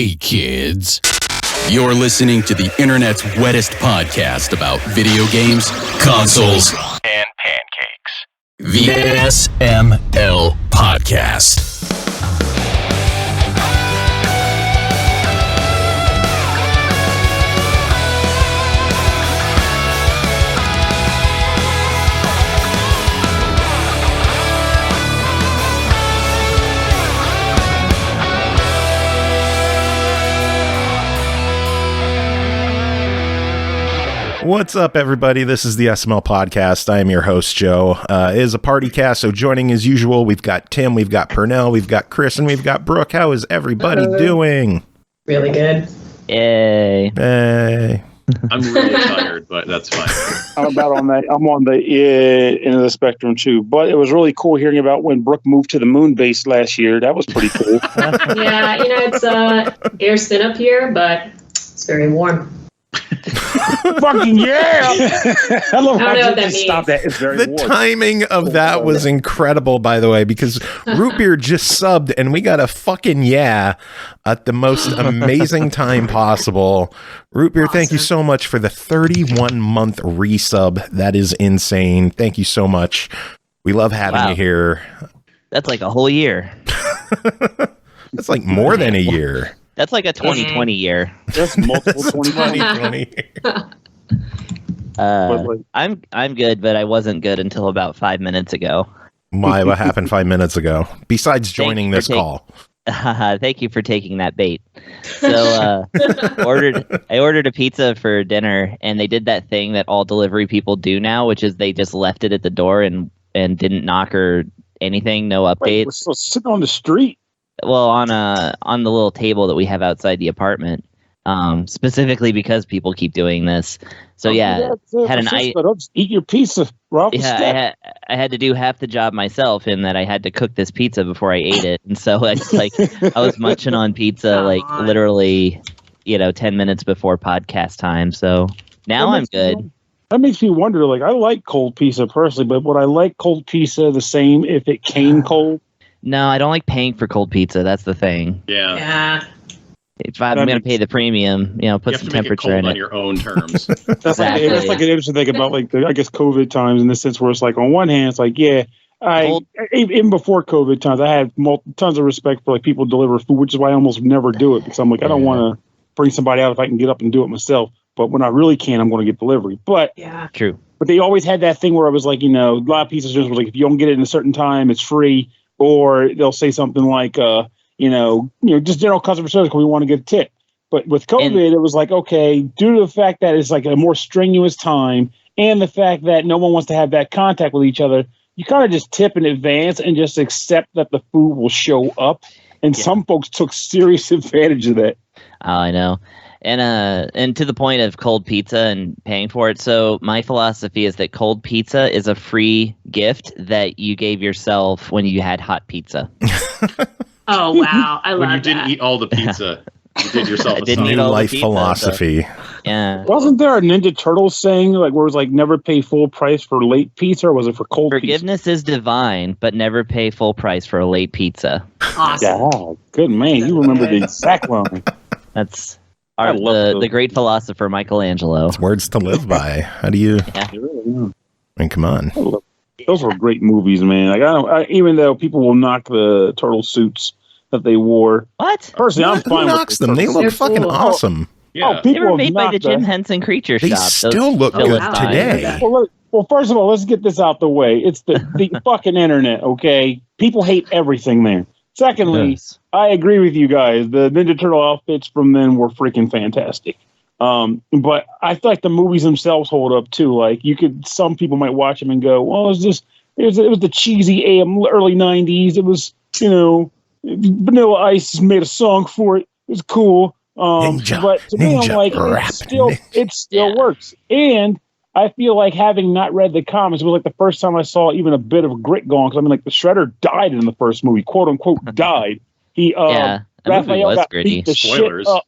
Hey, kids. You're listening to the internet's wettest podcast about video games, consoles, and pancakes. The SML Podcast. What's up, everybody? This is the SML Podcast. I am your host, Joe. It is a PartyCast, so joining as usual, we've got Tim, we've got Pernell, we've got Chris, and we've got Brooke. How is everybody doing? Really good. Yay. Hey. I'm really tired, but that's fine. I'm on the end of the spectrum, too. But it was really cool hearing about when Brooke moved to the moon base last year. That was pretty cool. Yeah, it's air's thin up here, but it's very warm. Fucking yeah! I love how you just stop that. It's very The warm. timing of that was incredible, by the way, because Root Beer just subbed, and we got a fucking yeah at the most amazing time possible. Root Beer, Thank you so much for the 31-month resub. That is insane. Thank you so much. We love having you here. That's like a whole year. That's like more than a year. That's like a 2020 year. That's multiple 2020. I'm good, but I wasn't good until about 5 minutes ago. Why? What happened 5 minutes ago? Besides joining this call. Thank you for taking that bait. So I ordered a pizza for dinner, and they did that thing that all delivery people do now, which is they just left it at the door and didn't knock or anything. No updates. Wait, we're still sitting on the street. Well, on the little table that we have outside the apartment, specifically because people keep doing this. So had an just eat your pizza. I had to do half the job myself in that I had to cook this pizza before I ate it, and so I was munching on pizza literally, 10 minutes before podcast time. So now I'm good. That makes me wonder. I like cold pizza personally, but would I like cold pizza the same if it came cold? No, I don't like paying for cold pizza. That's the thing. Yeah. If I'm going to pay the premium, put some temperature in it. On your own terms. That's like an interesting thing about I guess COVID times in the sense where it's on one hand it's even before COVID times I had tons of respect for people who deliver food, which is why I almost never do it because I'm I don't want to bring somebody out if I can get up and do it myself. But when I really can, I'm going to get delivery. But yeah, true. But they always had that thing where I was a lot of pizza stores was if you don't get it in a certain time, it's free. Or they'll say something like, just general customer service because we want to get a tip. But with COVID, it was okay, due to the fact that it's a more strenuous time and the fact that no one wants to have that contact with each other, you kind of just tip in advance and just accept that the food will show up. And some folks took serious advantage of that. Oh, I know. And to the point of cold pizza and paying for it. So my philosophy is that cold pizza is a free gift that you gave yourself when you had hot pizza. Oh, wow. I love that. When you didn't eat all the pizza, you did yourself a New life philosophy. So, yeah. Wasn't there a Ninja Turtles saying where it was never pay full price for late pizza, or was it for cold Forgiveness pizza? is divine, but never pay full price for a late pizza. Awesome. Yeah, good man. You remember the exact line. That's the great philosopher Michelangelo. It's words to live by. How do you? Yeah. I mean, come on. Those were great movies, man. Even though people will knock the turtle suits that they wore. What? Personally, I'm fine Who knocks with them? They look They're fucking cool. awesome. Yeah. They were made by the Jim Henson Creature They Shop. still look good today. Well, first of all, let's get this out the way. It's the fucking internet, okay? People hate everything there. Secondly, Yes. I agree with you guys. The Ninja Turtle outfits from then were freaking fantastic. But I feel like the movies themselves hold up too. Some people might watch them and go, well, it was the cheesy early 90s. It was, Vanilla Ice made a song for it. It was cool. But to me, I'm it still works. And I feel like having not read the comics, it was the first time I saw even a bit of grit going. Because the Shredder died in the first movie, quote unquote, died. He, Raphael got beat the Spoilers. shit up.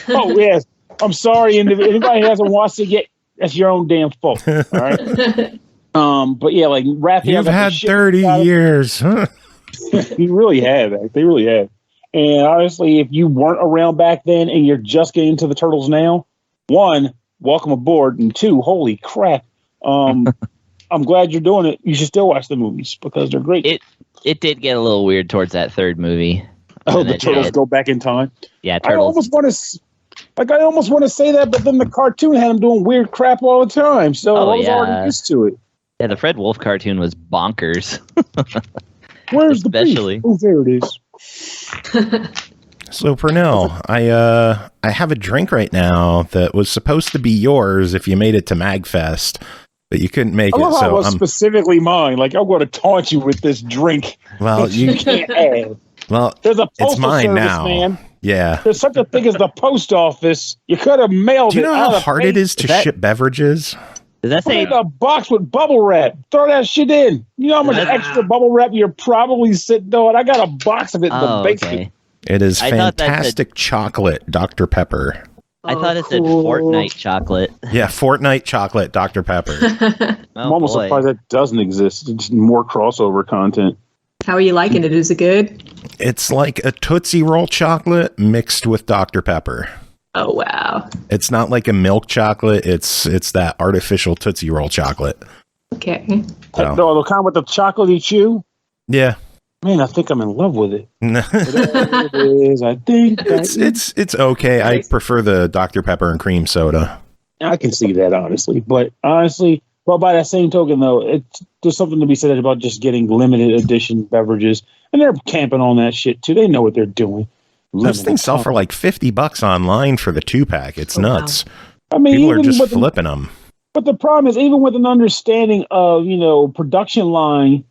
Oh yes, I'm sorry. And if anybody hasn't watched it yet, that's your own damn fault. All right. But yeah, Raphael. You've had 30 years. Huh? He really had. They really have. And honestly, if you weren't around back then and you're just getting into the Turtles now, one, welcome aboard, and two, holy crap. I'm glad you're doing it. You should still watch the movies because they're great. It did get a little weird towards that third movie. Oh, the Turtles go back in time? Yeah, Turtles. I almost want to say that, but then the cartoon had them doing weird crap all the time, so I was already used to it. Yeah, the Fred Wolf cartoon was bonkers. Where's Especially. the beef? Oh, there it is. So Pernell, I have a drink right now that was supposed to be yours if you made it to MagFest, but you couldn't make it. So it was specifically mine. Like, I'm going to taunt you with this drink. Well, you can't have. Well, there's a postal it's mine service, now, man. Yeah. There's such a thing as the post office. You could have mailed it. Do you know how hard it is to ship beverages? Does that say a box with bubble wrap? Throw that shit in. You know how much extra bubble wrap you're probably sitting on? I got a box of it in the basement. Okay. It is fantastic chocolate Dr. Pepper. I thought it said Fortnite chocolate. Yeah, Fortnite chocolate Dr. Pepper. I'm almost surprised that doesn't exist. It's more crossover content. How are you liking it? Is it good? It's like a Tootsie Roll chocolate mixed with Dr. Pepper. Oh, wow. It's not like a milk chocolate. It's that artificial Tootsie Roll chocolate. Okay. So. The kind with the chocolatey chew? Yeah. Man, I think I'm in love with it. It is, I think. It's okay. I prefer the Dr. Pepper and cream soda. I can see that, honestly. But by that same token, though, there's something to be said about just getting limited edition beverages. And they're camping on that shit, too. They know what they're doing. Those things sell for like $50 online for the 2-pack. It's nuts. Wow. I mean, people are just flipping them. But the problem is, even with an understanding of, production line,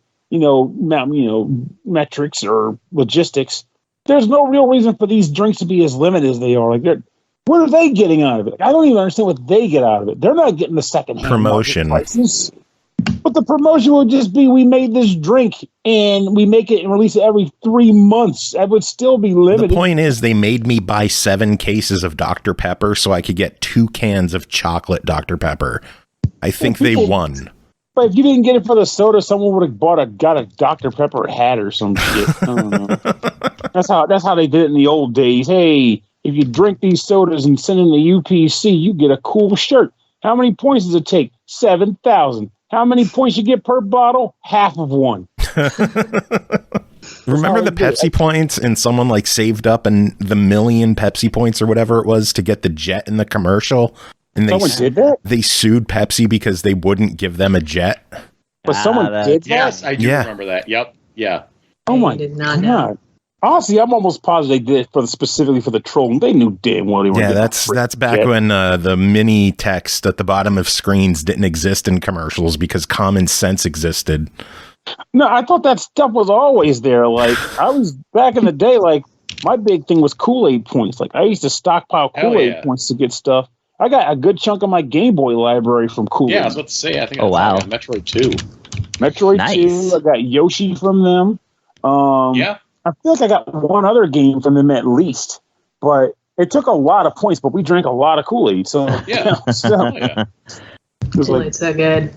metrics or logistics, there's no real reason for these drinks to be as limited as they are. Like, what are they getting out of it? I don't even understand what they get out of it. They're not getting the second-hand promotion. But the promotion would just be, we made this drink and we make it and release it every 3 months. That would still be limited. The point is, they made me buy 7 cases of Dr. Pepper so I could get 2 cans of chocolate Dr. Pepper. I think they won. But if you didn't get it for the soda, someone would have got a Dr. Pepper hat or some shit. I don't know. That's how they did it in the old days. Hey, if you drink these sodas and send in the UPC, you get a cool shirt. How many points does it take? 7,000. How many points you get per bottle? Half of one. Remember the Pepsi Points, and someone like saved up the 1,000,000 Pepsi Points or whatever it was to get the jet in the commercial? And someone did that? They sued Pepsi because they wouldn't give them a jet. But someone did that? Yes, I do remember that. Yep. Yeah. Oh my God. Honestly, I'm almost positive they did it specifically for the troll. They knew damn well they were. Yeah, that's back when the mini text at the bottom of screens didn't exist in commercials because common sense existed. No, I thought that stuff was always there. Like, I was back in the day, like, my big thing was Kool-Aid points. Like, I used to stockpile Kool-Aid points to get stuff. I got a good chunk of my Game Boy library from Kool-Aid. Yeah, I was about to say, I think I got Metroid 2. Metroid 2, I got Yoshi from them. Yeah. I feel like I got one other game from them at least, but it took a lot of points, but we drank a lot of Kool-Aid. So, yeah. It's like, so good.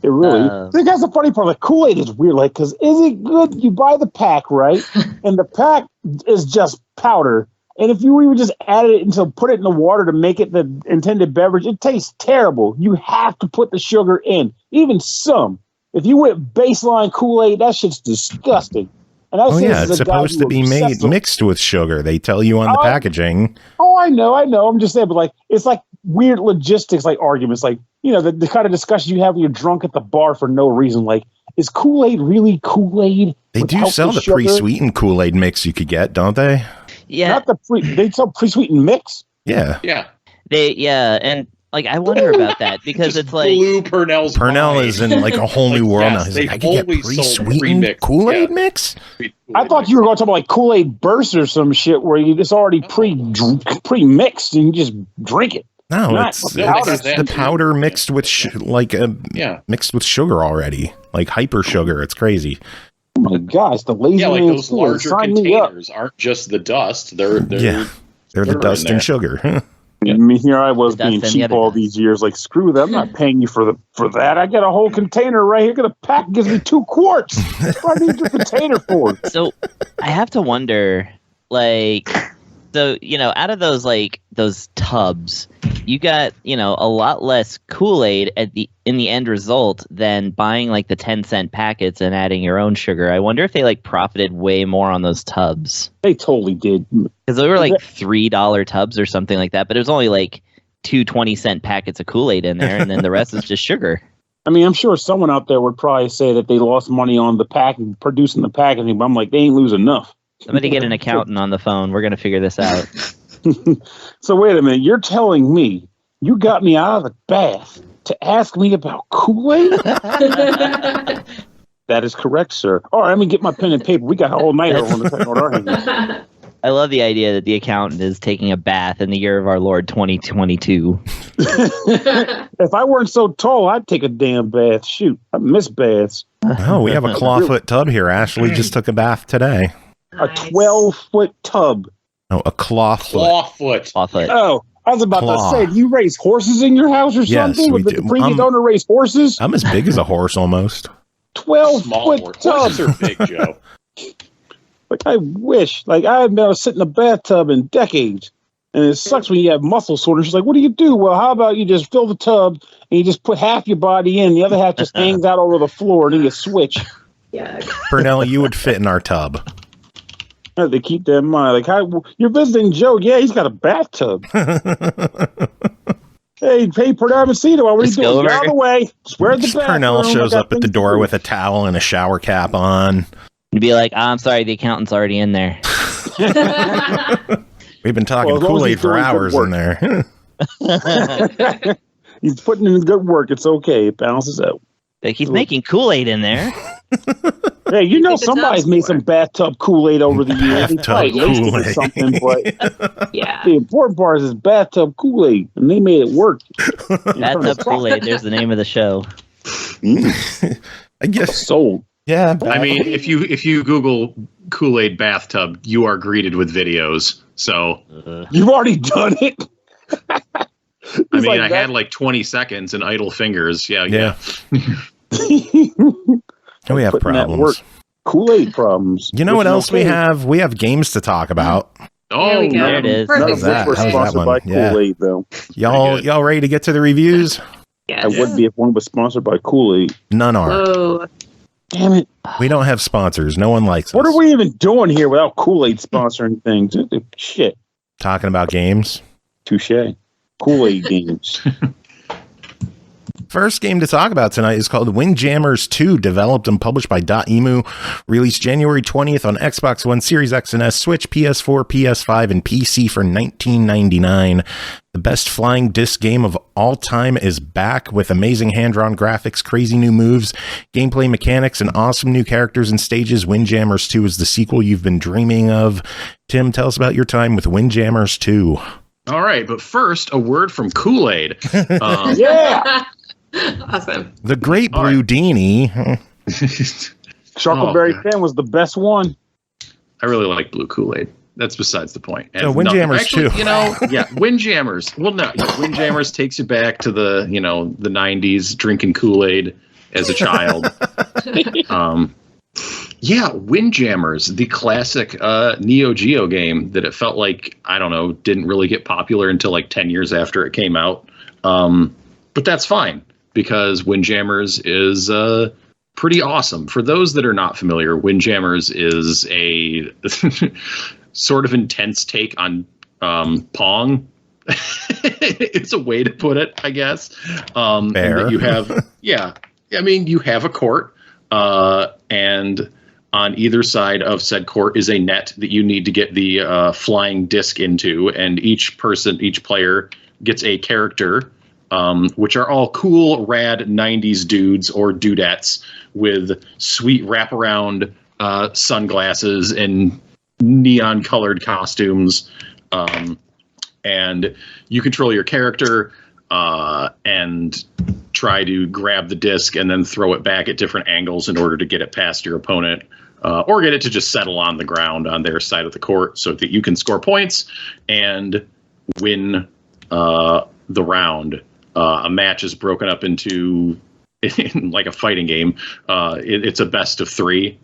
It really, I think that's the funny part. Like, Kool-Aid is weird. Like, because is it good? You buy the pack, right? And the pack is just powder. And if you would just add it and put it in the water to make it the intended beverage, it tastes terrible. You have to put the sugar in, even some. If you went baseline Kool-Aid, that shit's disgusting. And it's supposed to be mixed with sugar. They tell you on the packaging. Oh, I know. I'm just saying, but like, it's like weird logistics, like arguments, like, the kind of discussion you have when you're drunk at the bar for no reason. Like, is Kool-Aid really Kool-Aid? They do sell the pre-sweetened Kool-Aid mix you could get, don't they? Yeah. They sell pre-sweetened mix? Yeah. Yeah. And like, I wonder about that because it's like Pernell is in like a whole new world now. He's like, I can get pre-sweetened Kool-Aid mix? I thought you were going to talk about like Kool-Aid Burst or some shit where it's already pre-mixed and you just drink it. No, it's the powder mixed with mixed with sugar already, like hyper sugar. It's crazy. Oh my gosh, the lazy like those larger containers aren't just the dust. They're the dust and sugar. Yeah. I mean, here I was being cheap all these years. Like, screw that! I'm not paying you for that. I get a whole container right here. The pack gives me 2 quarts. What do I need your container for? So I have to wonder, like, so, out of those, like, those tubs, you got, a lot less Kool-Aid in the end result than buying, like, the 10-cent packets and adding your own sugar. I wonder if they, like, profited way more on those tubs. They totally did. Because they were, like, $3 tubs or something like that, but it was only, like, 2 20-cent packets of Kool-Aid in there, and then the rest is just sugar. I mean, I'm sure someone out there would probably say that they lost money on the packing, producing the packaging, but I'm like, they ain't lose enough. Somebody get an accountant on the phone. We're going to figure this out. So wait a minute. You're telling me you got me out of the bath to ask me about Kool-Aid? That is correct, sir. All right, let me get my pen and paper. We got all night on our hands. I love the idea that the accountant is taking a bath in the year of our Lord 2022. If I weren't so tall, I'd take a damn bath. Shoot, I miss baths. Oh, we have a clawfoot tub here. Ashley just took a bath today. A 12-foot tub. Oh, a clawfoot. Clawfoot. Oh, I was about to say, do you raise horses in your house or something? Yes, we Did do. the previous owner raise horses? I'm as big as a horse almost. 12-foot tub. Horses are big, Joe. Like, I wish. Like, I haven't been able to sit in a bathtub in decades. And it sucks when you have muscle soreness. She's like, what do you do? Well, how about you just fill the tub and you just put half your body in, the other half just hangs out over the floor, and then you switch. Yeah. Pernell, you would fit in our tub. I have to keep that in mind. Like, you're visiting Joe. Yeah, he's got a bathtub. Hey, Pernell, I haven't seen him. What are you doing? Get out of the way. Where's the bathroom? Pernell shows up at the door with a towel and a shower cap on. You'd be like, I'm sorry, the accountant's already in there. We've been talking Kool-Aid for hours in there. He's putting in good work. It's okay. It balances out. Like, he's making Kool-Aid in there. Hey, somebody's made some bathtub Kool-Aid over the years. Bathtub Kool-Aid. Something, but Yeah. the important part is bathtub Kool-Aid, and they made it work. Bathtub Kool-Aid, there's the name of the show. I guess Sold. Yeah. I mean, if you Google Kool-Aid bathtub, you are greeted with videos. So You've already done it. I mean, I had like 20 seconds and idle fingers. Yeah. We have problems. Kool-Aid problems. You know what else we have? We have games to talk about. Oh, There we go. There it is. None of Perfect. which were How's that sponsored one? by Yeah. Kool-Aid, though. Y'all ready to get to the reviews? Yes. I would be if one was sponsored by Kool-Aid. None are. Whoa. Damn it. We don't have sponsors. No one likes What us. are we even doing here without Kool-Aid sponsoring things? Shit. Talking about games. Touche. Kool-Aid games. First game to talk about tonight is called Windjammers 2, developed and published by Dotemu, released January 20th on Xbox One, Series X and S, Switch, PS4, PS5, and PC for $19.99. The best flying disc game of all time is back with amazing hand-drawn graphics, crazy new moves, gameplay mechanics, and awesome new characters and stages. Windjammers 2 is the sequel you've been dreaming of. Tim, tell us about your time with Windjammers 2. All right, but first, a word from Kool-Aid. Yeah. Awesome. The Great Brudini. Chuckleberry God. Finn was the best one. I really like blue Kool-Aid. That's besides the point. So Windjammers too. Windjammers. Well, no, Windjammers takes you back to the 90s, drinking Kool-Aid as a child. Windjammers, the classic Neo Geo game that it felt like, I don't know, didn't really get popular until like 10 years after it came out. But that's fine, because Windjammers is pretty awesome. For those that are not familiar, Windjammers is a sort of intense take on Pong. It's a way to put it, I guess. Fair. You have, you have a court, and on either side of said court is a net that you need to get the flying disc into, and each player gets a character, which are all cool, rad 90s dudes or dudettes with sweet wraparound sunglasses and neon-colored costumes. And you control your character and try to grab the disc and then throw it back at different angles in order to get it past your opponent, or get it to just settle on the ground on their side of the court so that you can score points and win the round. A match is broken up into, in like a fighting game, it's a best of 3.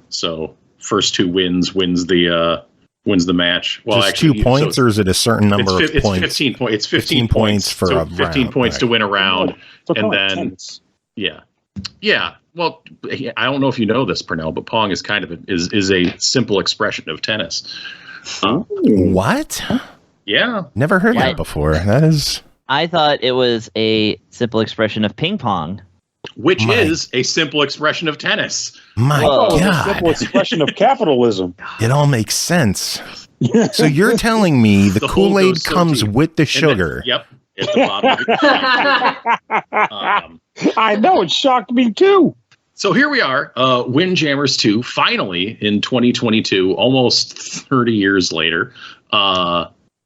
So first 2 wins the wins the match. Well, just actually, 2 points, or is it a certain number of points? 15 points. It's 15 points for so a 15 round, points right. to win a round, and then tennis. yeah. Well, I don't know if you know this, Pernell, but Pong is kind of is a simple expression of tennis. What? Yeah, never heard that before. That is. I thought it was a simple expression of ping pong, which is a simple expression of tennis. My A God. simple expression of capitalism. It all makes sense. So you're telling me the Kool-Aid goes so deep. With the sugar? Yep. At the bottom. I know, it shocked me too. So here we are, Windjammers 2, finally in 2022, almost 30 years later,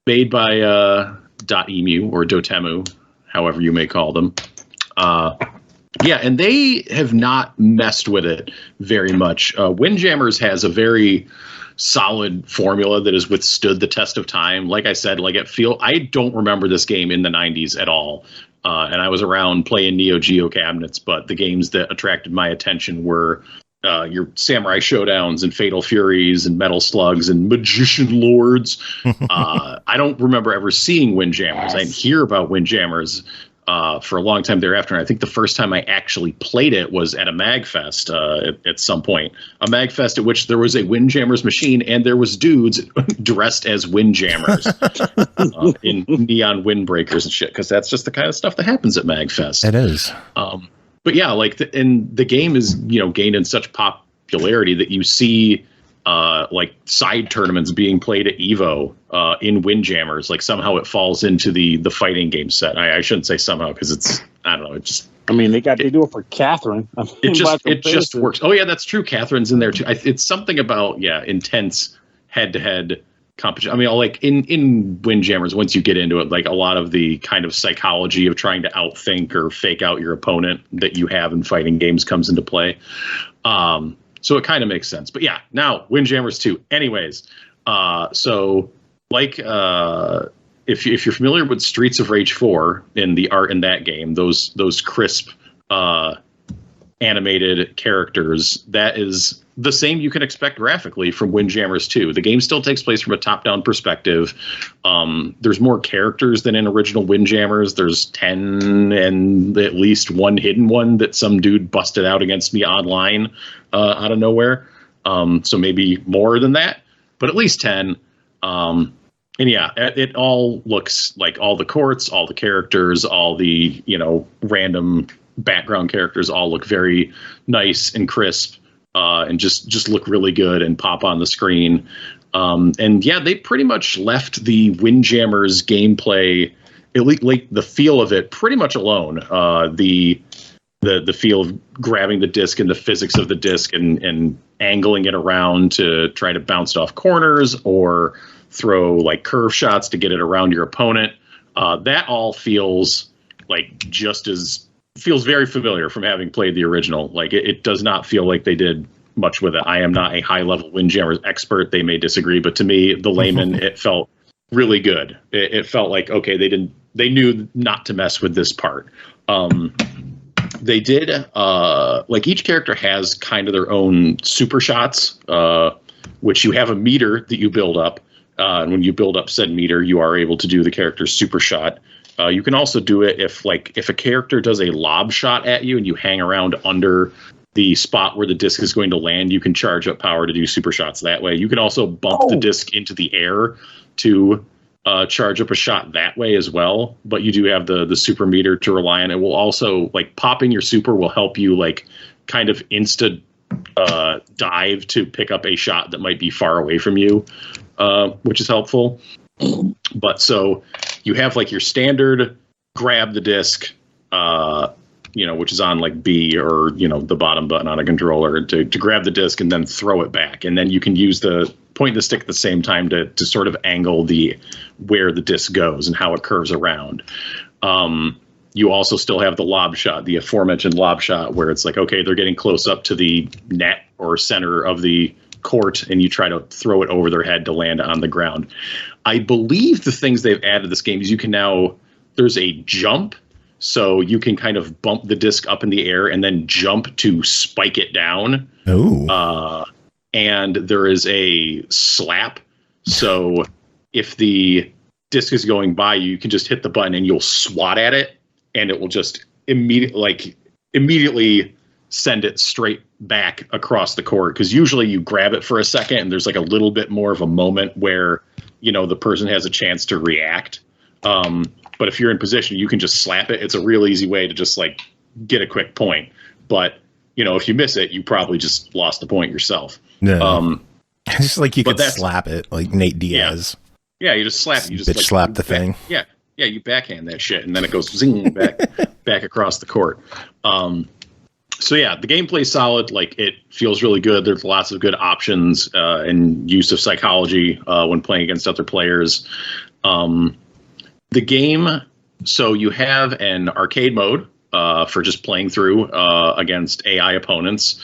made by Dotemu or Dotemu, however you may call them. Yeah, and they have not messed with it very much. Windjammers has a very solid formula that has withstood the test of time. Like I said, I don't remember this game in the 90s at all. And I was around playing Neo Geo cabinets, but the games that attracted my attention were your Samurai Showdowns and Fatal Furies and Metal Slugs and Magician Lords. I don't remember ever seeing Windjammers. I hear about Windjammers for a long time thereafter. And I think the first time I actually played it was at a MagFest at some point. A MagFest at which there was a Windjammers machine and there was dudes dressed as Windjammers in neon windbreakers and shit, because that's just the kind of stuff that happens at MagFest. It is. But yeah, and the game is, gained in such popularity that you see side tournaments being played at Evo in Windjammers. Like somehow it falls into the fighting game set. I shouldn't say somehow, because it's, I don't know. It just. I mean, they do it for Catherine. It just works. Oh yeah, that's true. Catherine's in there too. It's something about intense head-to-head competition. I mean, like in Windjammers, once you get into it, like a lot of the kind of psychology of trying to outthink or fake out your opponent that you have in fighting games comes into play. So it kind of makes sense. But yeah, now Windjammers 2. Anyways, so like if you're familiar with Streets of Rage 4 in the art in that game, those crisp animated characters, that is the same you can expect graphically from Windjammers 2. The game still takes place from a top-down perspective. There's more characters than in original Windjammers. There's 10 and at least one hidden one that some dude busted out against me online out of nowhere. So maybe more than that, but at least 10. And yeah, it all looks like all the courts, all the characters, all the, random background characters all look very nice and crisp. And just look really good and pop on the screen. And yeah, they pretty much left the Windjammers gameplay, at least like the feel of it, pretty much alone. The feel of grabbing the disc and the physics of the disc and angling it around to try to bounce it off corners or throw like curve shots to get it around your opponent. That all feels very familiar from having played the original. Like it does not feel like they did much with it. I am not a high level Windjammers expert. They may disagree, but to me, the layman, it felt really good. It felt like, okay, they knew not to mess with this part. They did, like each character has kind of their own super shots, which you have a meter that you build up. And when you build up said meter, you are able to do the character's super shot. You can also do it if a character does a lob shot at you and you hang around under the spot where the disc is going to land, you can charge up power to do super shots that way. You can also bump the disc into the air to charge up a shot that way as well. But you do have the super meter to rely on. It will also, like, popping your super will help you, like, kind of insta dive to pick up a shot that might be far away from you, which is helpful. But so you have like your standard grab the disc, which is on like B or, the bottom button on a controller to grab the disc and then throw it back. And then you can use the point the stick at the same time to sort of angle where the disc goes and how it curves around. You also still have the lob shot, the aforementioned lob shot, where it's like, okay, they're getting close up to the net or center of the court and you try to throw it over their head to land on the ground. I believe the things they've added to this game is there's a jump, so you can kind of bump the disc up in the air and then jump to spike it down. Ooh. And there is a slap So if the disc is going by you, you can just hit the button and you'll swat at it, and it will just immediately send it straight back across the court. Because usually you grab it for a second, and there's like a little bit more of a moment where, you know, the person has a chance to react. But if you're in position, you can just slap it. It's a real easy way to just like get a quick point. But, you know, if you miss it, you probably just lost the point yourself. No. It's just like you could slap it like Nate Diaz. Yeah, you just slap it. You just bitch like, slap the thing. Yeah, you backhand that shit, and then it goes zing back across the court. So yeah, the gameplay's solid. Like, it feels really good. There's lots of good options and use of psychology when playing against other players. The game, so you have an arcade mode for just playing through against AI opponents.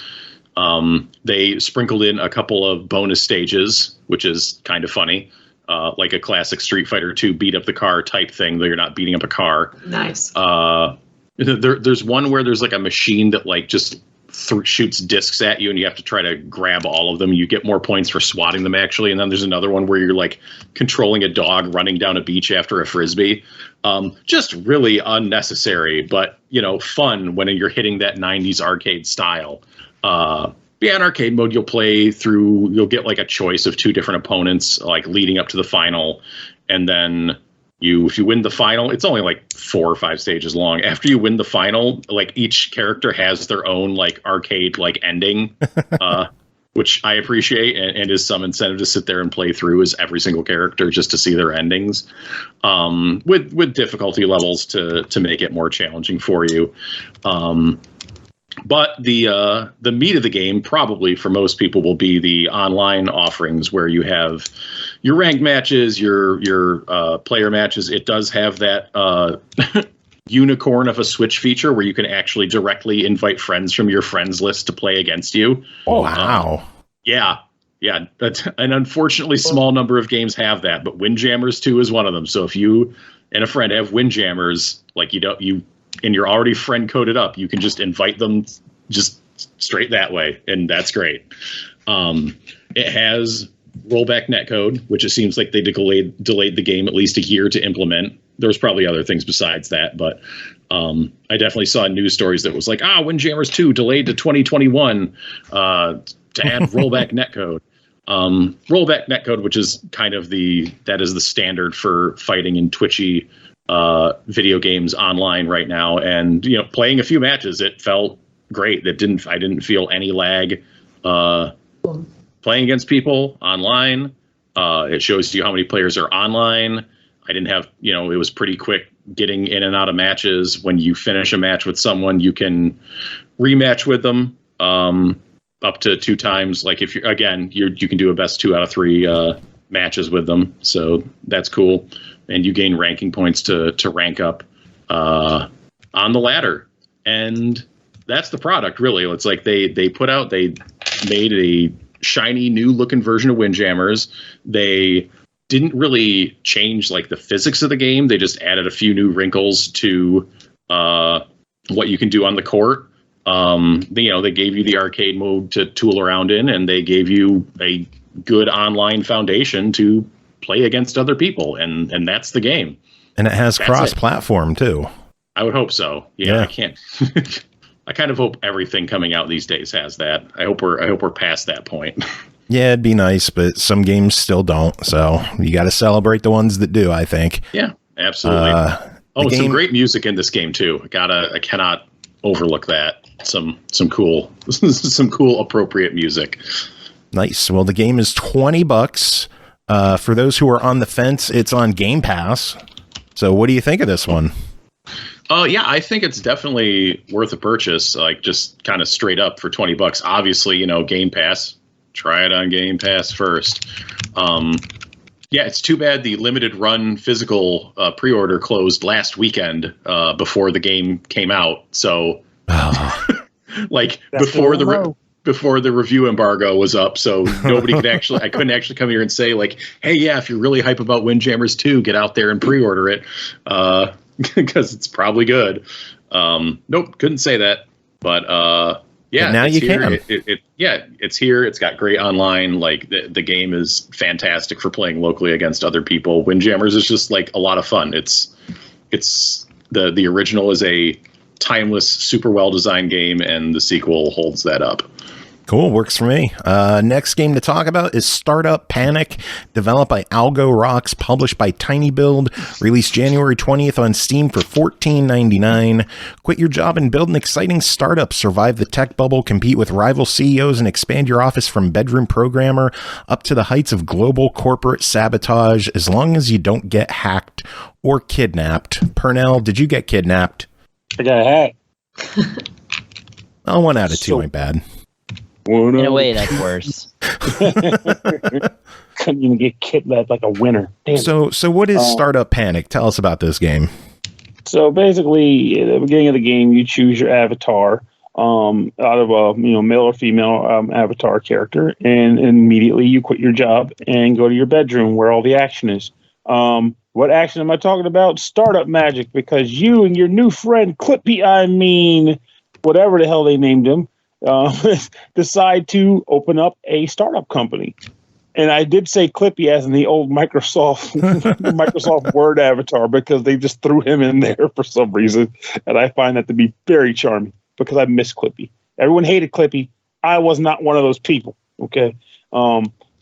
They sprinkled in a couple of bonus stages, which is kind of funny. Like a classic Street Fighter 2 beat up the car type thing, though you're not beating up a car. Nice. There's one where there's like a machine that like just shoots discs at you, and you have to try to grab all of them. You get more points for swatting them, actually. And then there's another one where you're like controlling a dog running down a beach after a frisbee. Just really unnecessary, but, you know, fun when you're hitting that 90s arcade style. Yeah, in arcade mode, you'll get like a choice of 2 different opponents, like leading up to the final. And then if you win the final, it's only like 4 or 5 stages long. After you win the final, like each character has their own like arcade like ending, which I appreciate, and is some incentive to sit there and play through as every single character just to see their endings, with difficulty levels to make it more challenging for you. But the meat of the game, probably for most people, will be the online offerings where you have your ranked matches, your player matches. It does have that unicorn of a Switch feature where you can actually directly invite friends from your friends list to play against you. Oh, wow. Yeah. That's an unfortunately small number of games have that, but Windjammers 2 is one of them. So if you and a friend have Windjammers, like and you're already friend coded up, you can just invite them just straight that way, and that's great. It has rollback netcode, which it seems like they delayed the game at least a year to implement. There was probably other things besides that, but I definitely saw news stories that was like, Windjammers 2 delayed to 2021 to add rollback netcode. Rollback netcode, which is kind of that is the standard for fighting in twitchy video games online right now. And, you know, playing a few matches, it felt great. I didn't feel any lag playing against people online. It shows you how many players are online. I didn't have, you know, it was pretty quick getting in and out of matches. When you finish a match with someone, you can rematch with them up to 2 times. Like if you can do a best 2 out of 3 matches with them. So that's cool. And you gain ranking points to rank up on the ladder. And that's the product, really. It's like they made a shiny new looking version of Windjammers. They didn't really change like the physics of the game. They just added a few new wrinkles to what you can do on the court. They gave you the arcade mode to tool around in, and they gave you a good online foundation to play against other people, and that's the game. And it has cross-platform too. I would hope so. Yeah. I can't. I kind of hope everything coming out these days has that. I hope we're past that point. Yeah, it'd be nice, but some games still don't. So you got to celebrate the ones that do, I think. Yeah, absolutely. Some great music in this game too. I cannot overlook that. Some cool appropriate music. Nice. Well, the game is $20. For those who are on the fence, it's on Game Pass. So what do you think of this one? Yeah, I think it's definitely worth a purchase, like just kind of straight up for $20. Obviously, you know, Game Pass, try it on Game Pass first. Yeah, it's too bad the limited run physical pre-order closed last weekend before the game came out. So like before the review embargo was up, so nobody could I couldn't actually come here and say like, hey, yeah, if you're really hype about Windjammers 2, get out there and pre-order it. Because it's probably good. Nope, couldn't say that. But Yeah, but now you here. can. It's here. It's got great online. Like the game is fantastic for playing locally against other people. Windjammers is just like a lot of fun. It's the original is a timeless, super well designed game, and the sequel holds that up. Cool, works for me. Next game to talk about is Startup Panic, developed by Algorocks, published by tinyBuild, released January 20th on Steam for $14.99. Quit your job and build an exciting startup, survive the tech bubble, compete with rival CEOs, and expand your office from bedroom programmer up to the heights of global corporate sabotage, as long as you don't get hacked or kidnapped. Pernell, did you get kidnapped? I got hacked. Oh, 1 out of 2 ain't bad. In a way, that's worse. Couldn't even get kidnapped like a winner. Damn. So what is Startup Panic? Tell us about this game. So basically, at the beginning of the game, you choose your avatar out of a male or female avatar character, and immediately you quit your job and go to your bedroom where all the action is. What action am I talking about? Startup magic, because you and your new friend Clippy, whatever the hell they named him, decide to open up a startup company. And I did say Clippy as in the old Microsoft Word avatar, because they just threw him in there for some reason. And I find that to be very charming, because I miss Clippy. Everyone hated Clippy. I was not one of those people. Okay.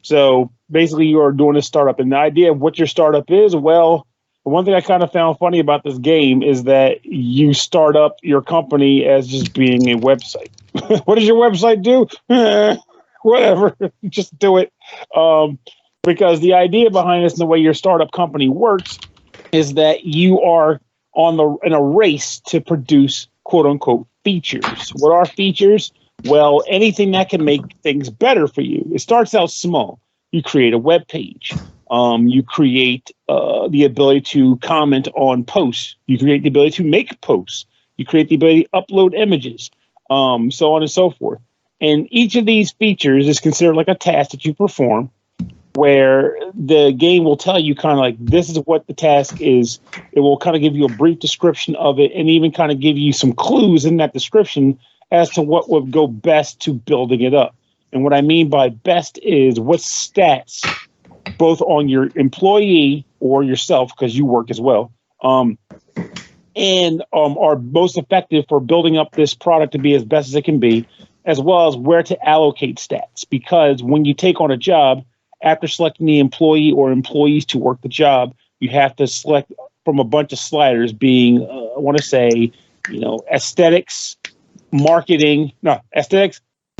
So basically you are doing a startup, and the idea of what your startup is, well, the one thing I kind of found funny about this game is that you start up your company as just being a website. What does your website do? Whatever, just do it. Because the idea behind this and the way your startup company works is that you are in a race to produce quote unquote features. What are features? Well, anything that can make things better for you. It starts out small. You create a web page. You create the ability to comment on posts. You create the ability to make posts. You create the ability to upload images, so on and so forth. And each of these features is considered like a task that you perform, where the game will tell you kind of like, this is what the task is. It will kind of give you a brief description of it, and even kind of give you some clues in that description as to what would go best to building it up. And what I mean by best is what stats, both on your employee or yourself, because you work as well, and are most effective for building up this product to be as best as it can be, as well as where to allocate stats. Because when you take on a job, after selecting the employee or employees to work the job, you have to select from a bunch of sliders being, I want to say, aesthetics,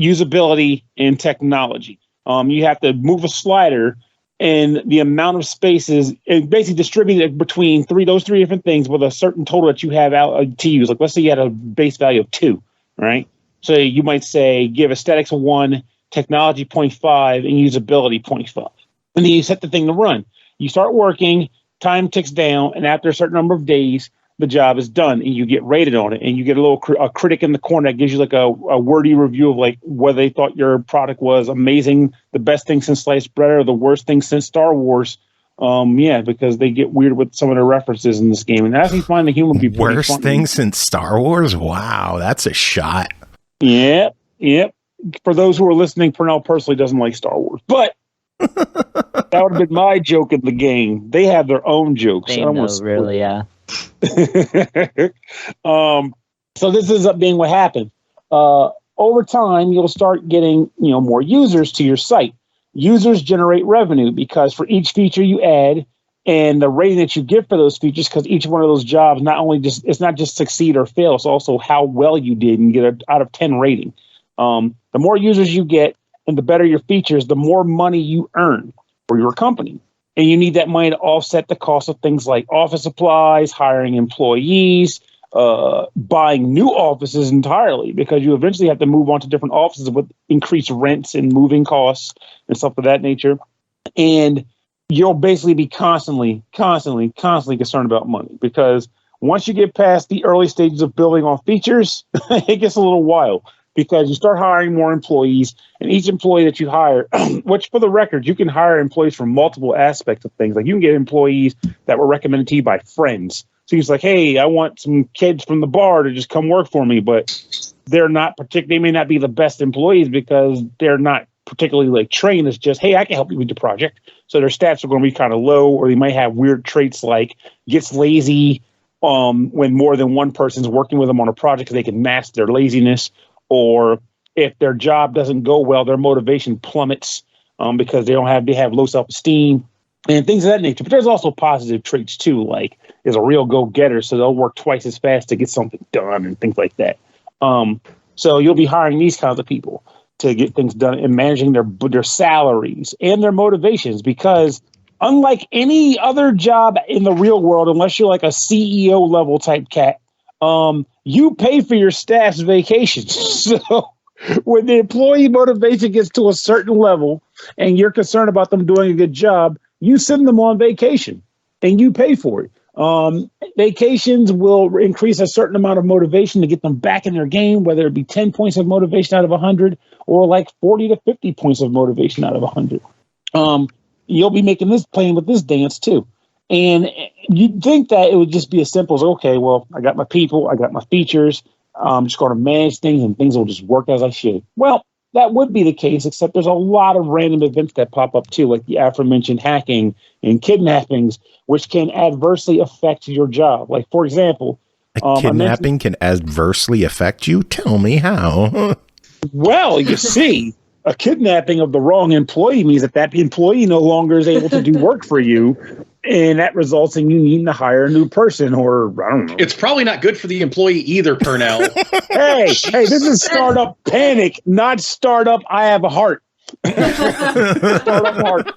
usability, and technology. You have to move a slider, and the amount of spaces, and basically distribute it between those three different things with a certain total that you have out to use. Like, let's say you had a base value of 2, right? So you might say give aesthetics a 1, technology 0.5, and usability 0.5. And then you set the thing to run. You start working, time ticks down, and after a certain number of days, the job is done, and you get rated on it, and you get a critic in the corner that gives you like a wordy review of like whether they thought your product was amazing, the best thing since sliced bread, or the worst thing since Star Wars. Because they get weird with some of the references in this game, and that's find the humor be pretty worst funny. Thing since Star Wars. Wow, that's a shot. Yep. For those who are listening, Pernell personally doesn't like Star Wars, but that would have been my joke in the game. They have their own jokes. They know, really, yeah. So this ends up being what happened. Over time, you'll start getting more users to your site. Users generate revenue because for each feature you add and the rating that you give for those features, because each one of those jobs it's not just succeed or fail, it's also how well you did and get an out of 10 rating. The more users you get and the better your features, the more money you earn for your company. And you need that money to offset the cost of things like office supplies, hiring employees, buying new offices entirely, because you eventually have to move on to different offices with increased rents and moving costs and stuff of that nature. And you'll basically be constantly concerned about money, because once you get past the early stages of building on features, it gets a little wild. Because you start hiring more employees, and each employee that you hire, which for the record, you can hire employees from multiple aspects of things. Like you can get employees that were recommended to you by friends. So he's like, hey, I want some kids from the bar to just come work for me. But they're not they may not be the best employees because they're not particularly like trained. It's just, hey, I can help you with the project. So their stats are going to be kind of low, or they might have weird traits like gets lazy when more than one person's working with them on a project because they can mask their laziness, or if their job doesn't go well, their motivation plummets because they have low self-esteem and things of that nature. But there's also positive traits too, like is a real go-getter, so they'll work twice as fast to get something done and things like that. So you'll be hiring these kinds of people to get things done and managing their salaries and their motivations, because unlike any other job in the real world, unless you're like a CEO level type cat, you pay for your staff's vacations. So when the employee motivation gets to a certain level and you're concerned about them doing a good job, you send them on vacation and you pay for it. Vacations will increase a certain amount of motivation to get them back in their game, whether it be 10 points of motivation out of 100 or like 40 to 50 points of motivation out of 100. You'll be playing with this dance too. And you'd think that it would just be as simple as, okay, well, I got my people, I got my features, I'm just going to manage things and things will just work as I should. Well, that would be the case, except there's a lot of random events that pop up too, like the aforementioned hacking and kidnappings, which can adversely affect your job. Like, for example, kidnapping can adversely affect you? Tell me how. Well, you see, a kidnapping of the wrong employee means that employee no longer is able to do work for you, and that results in you needing to hire a new person, or I don't know. It's probably not good for the employee either, Pernell. hey, this is startup panic, not startup I have a heart. Startup heart.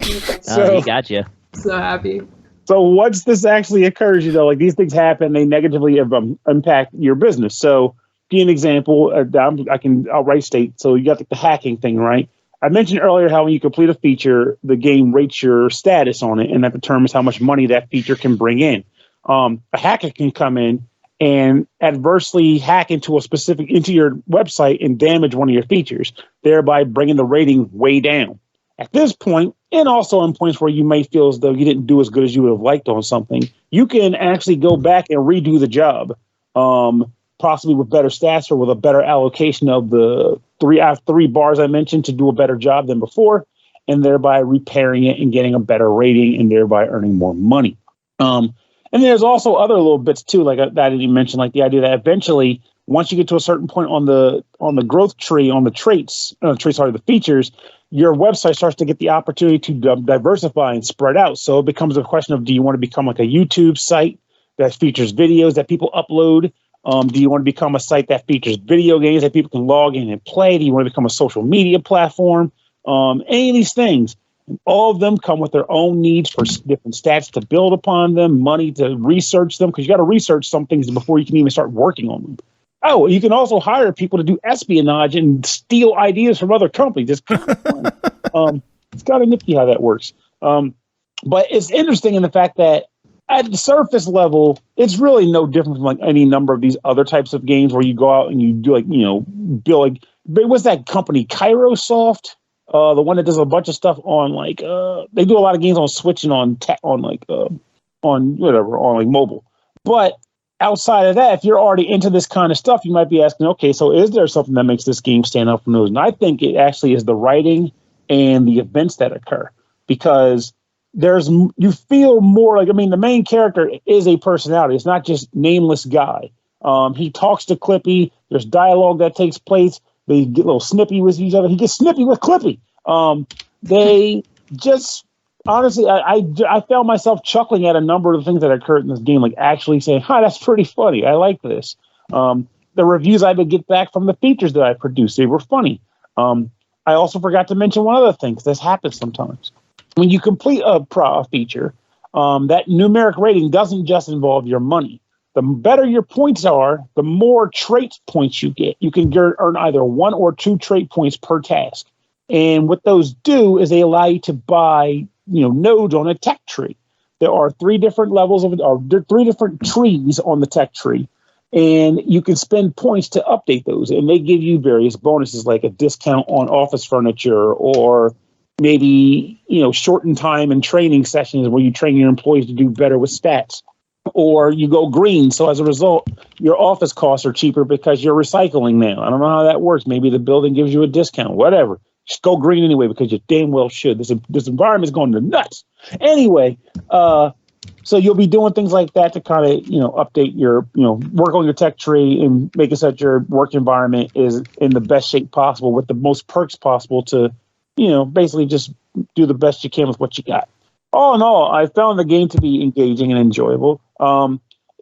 He got you. So happy. So once this actually occurs, like these things happen, they negatively impact your business. So, give an example. I'll outright state. So you got the hacking thing, right? I mentioned earlier how when you complete a feature, the game rates your status on it, and that determines how much money that feature can bring in. A hacker can come in and adversely hack into your website and damage one of your features, thereby bringing the rating way down. At this point, and also in points where you may feel as though you didn't do as good as you would have liked on something, you can actually go back and redo the job, possibly with better stats or with a better allocation of the three bars I mentioned to do a better job than before, and thereby repairing it and getting a better rating and thereby earning more money. And there's also other little bits too, like that I didn't mention, like the idea that eventually, once you get to a certain point on the growth tree, on the the features, your website starts to get the opportunity to diversify and spread out. So it becomes a question of, do you want to become like a YouTube site that features videos that people upload? Do you want to become a site that features video games that people can log in and play? Do you want to become a social media platform? Any of these things. And all of them come with their own needs for different stats to build upon them, money to research them, because you got to research some things before you can even start working on them. Oh, you can also hire people to do espionage and steal ideas from other companies. It's kind of fun. It's kind of nifty how that works. But it's interesting in the fact that at the surface level, it's really no different from like any number of these other types of games where you go out and you do build what's that company, Kairosoft? The one that does a bunch of stuff on they do a lot of games on Switch and on mobile. But outside of that, if you're already into this kind of stuff, you might be asking, okay, so is there something that makes this game stand out from those? And I think it actually is the writing and the events that occur, because you feel more like, the main character is a personality. It's not just nameless guy. He talks to Clippy. There's dialogue that takes place. They get a little snippy with each other. He gets snippy with Clippy. They just, honestly, I found myself chuckling at a number of things that occurred in this game, like actually saying, hi, that's pretty funny. I like this. The reviews I would get back from the features that I produced, they were funny. I also forgot to mention one other thing, because this happens sometimes. When you complete a feature, that numeric rating doesn't just involve your money. The better your points are, the more trait points you get. You can earn either 1 or 2 trait points per task. And what those do is they allow you to buy, nodes on a tech tree. There are 3 different levels or 3 different trees on the tech tree, and you can spend points to update those. And they give you various bonuses, like a discount on office furniture, or maybe, shortened time and training sessions where you train your employees to do better with stats. or you go green. So as a result, your office costs are cheaper because you're recycling now. I don't know how that works. Maybe the building gives you a discount, whatever. Just go green anyway because you damn well should. This environment is going to nuts. Anyway, so you'll be doing things like that to kind of, update your, work on your tech tree and make it so that your work environment is in the best shape possible with the most perks possible to, basically just do the best you can with what you got. All in all, I found the game to be engaging and enjoyable.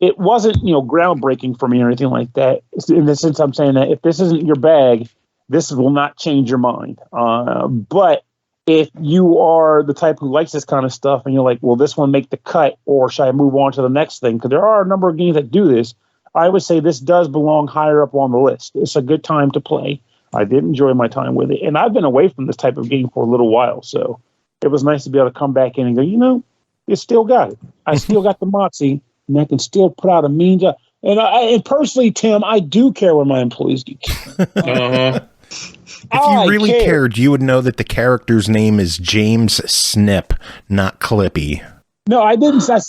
It wasn't, groundbreaking for me or anything like that. In the sense, I'm saying that if this isn't your bag, this will not change your mind. But if you are the type who likes this kind of stuff and you're like, will this one make the cut or should I move on to the next thing? Because there are a number of games that do this. I would say this does belong higher up on the list. It's a good time to play. I did enjoy my time with it. And I've been away from this type of game for a little while. So it was nice to be able to come back in and go, you still got it. I still got the moxie and I can still put out a mean job. And personally, Tim, I do care when my employees get killed. If you really cared, you would know that the character's name is James Snip, not Clippy. No, I didn't. I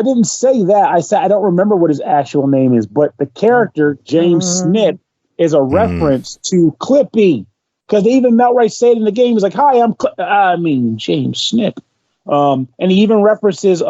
didn't say that. I said I don't remember what his actual name is, but the character James Snip is a reference to Clippy because they even outright say it in the game. He's like, "Hi, I'm James Snip," and he even references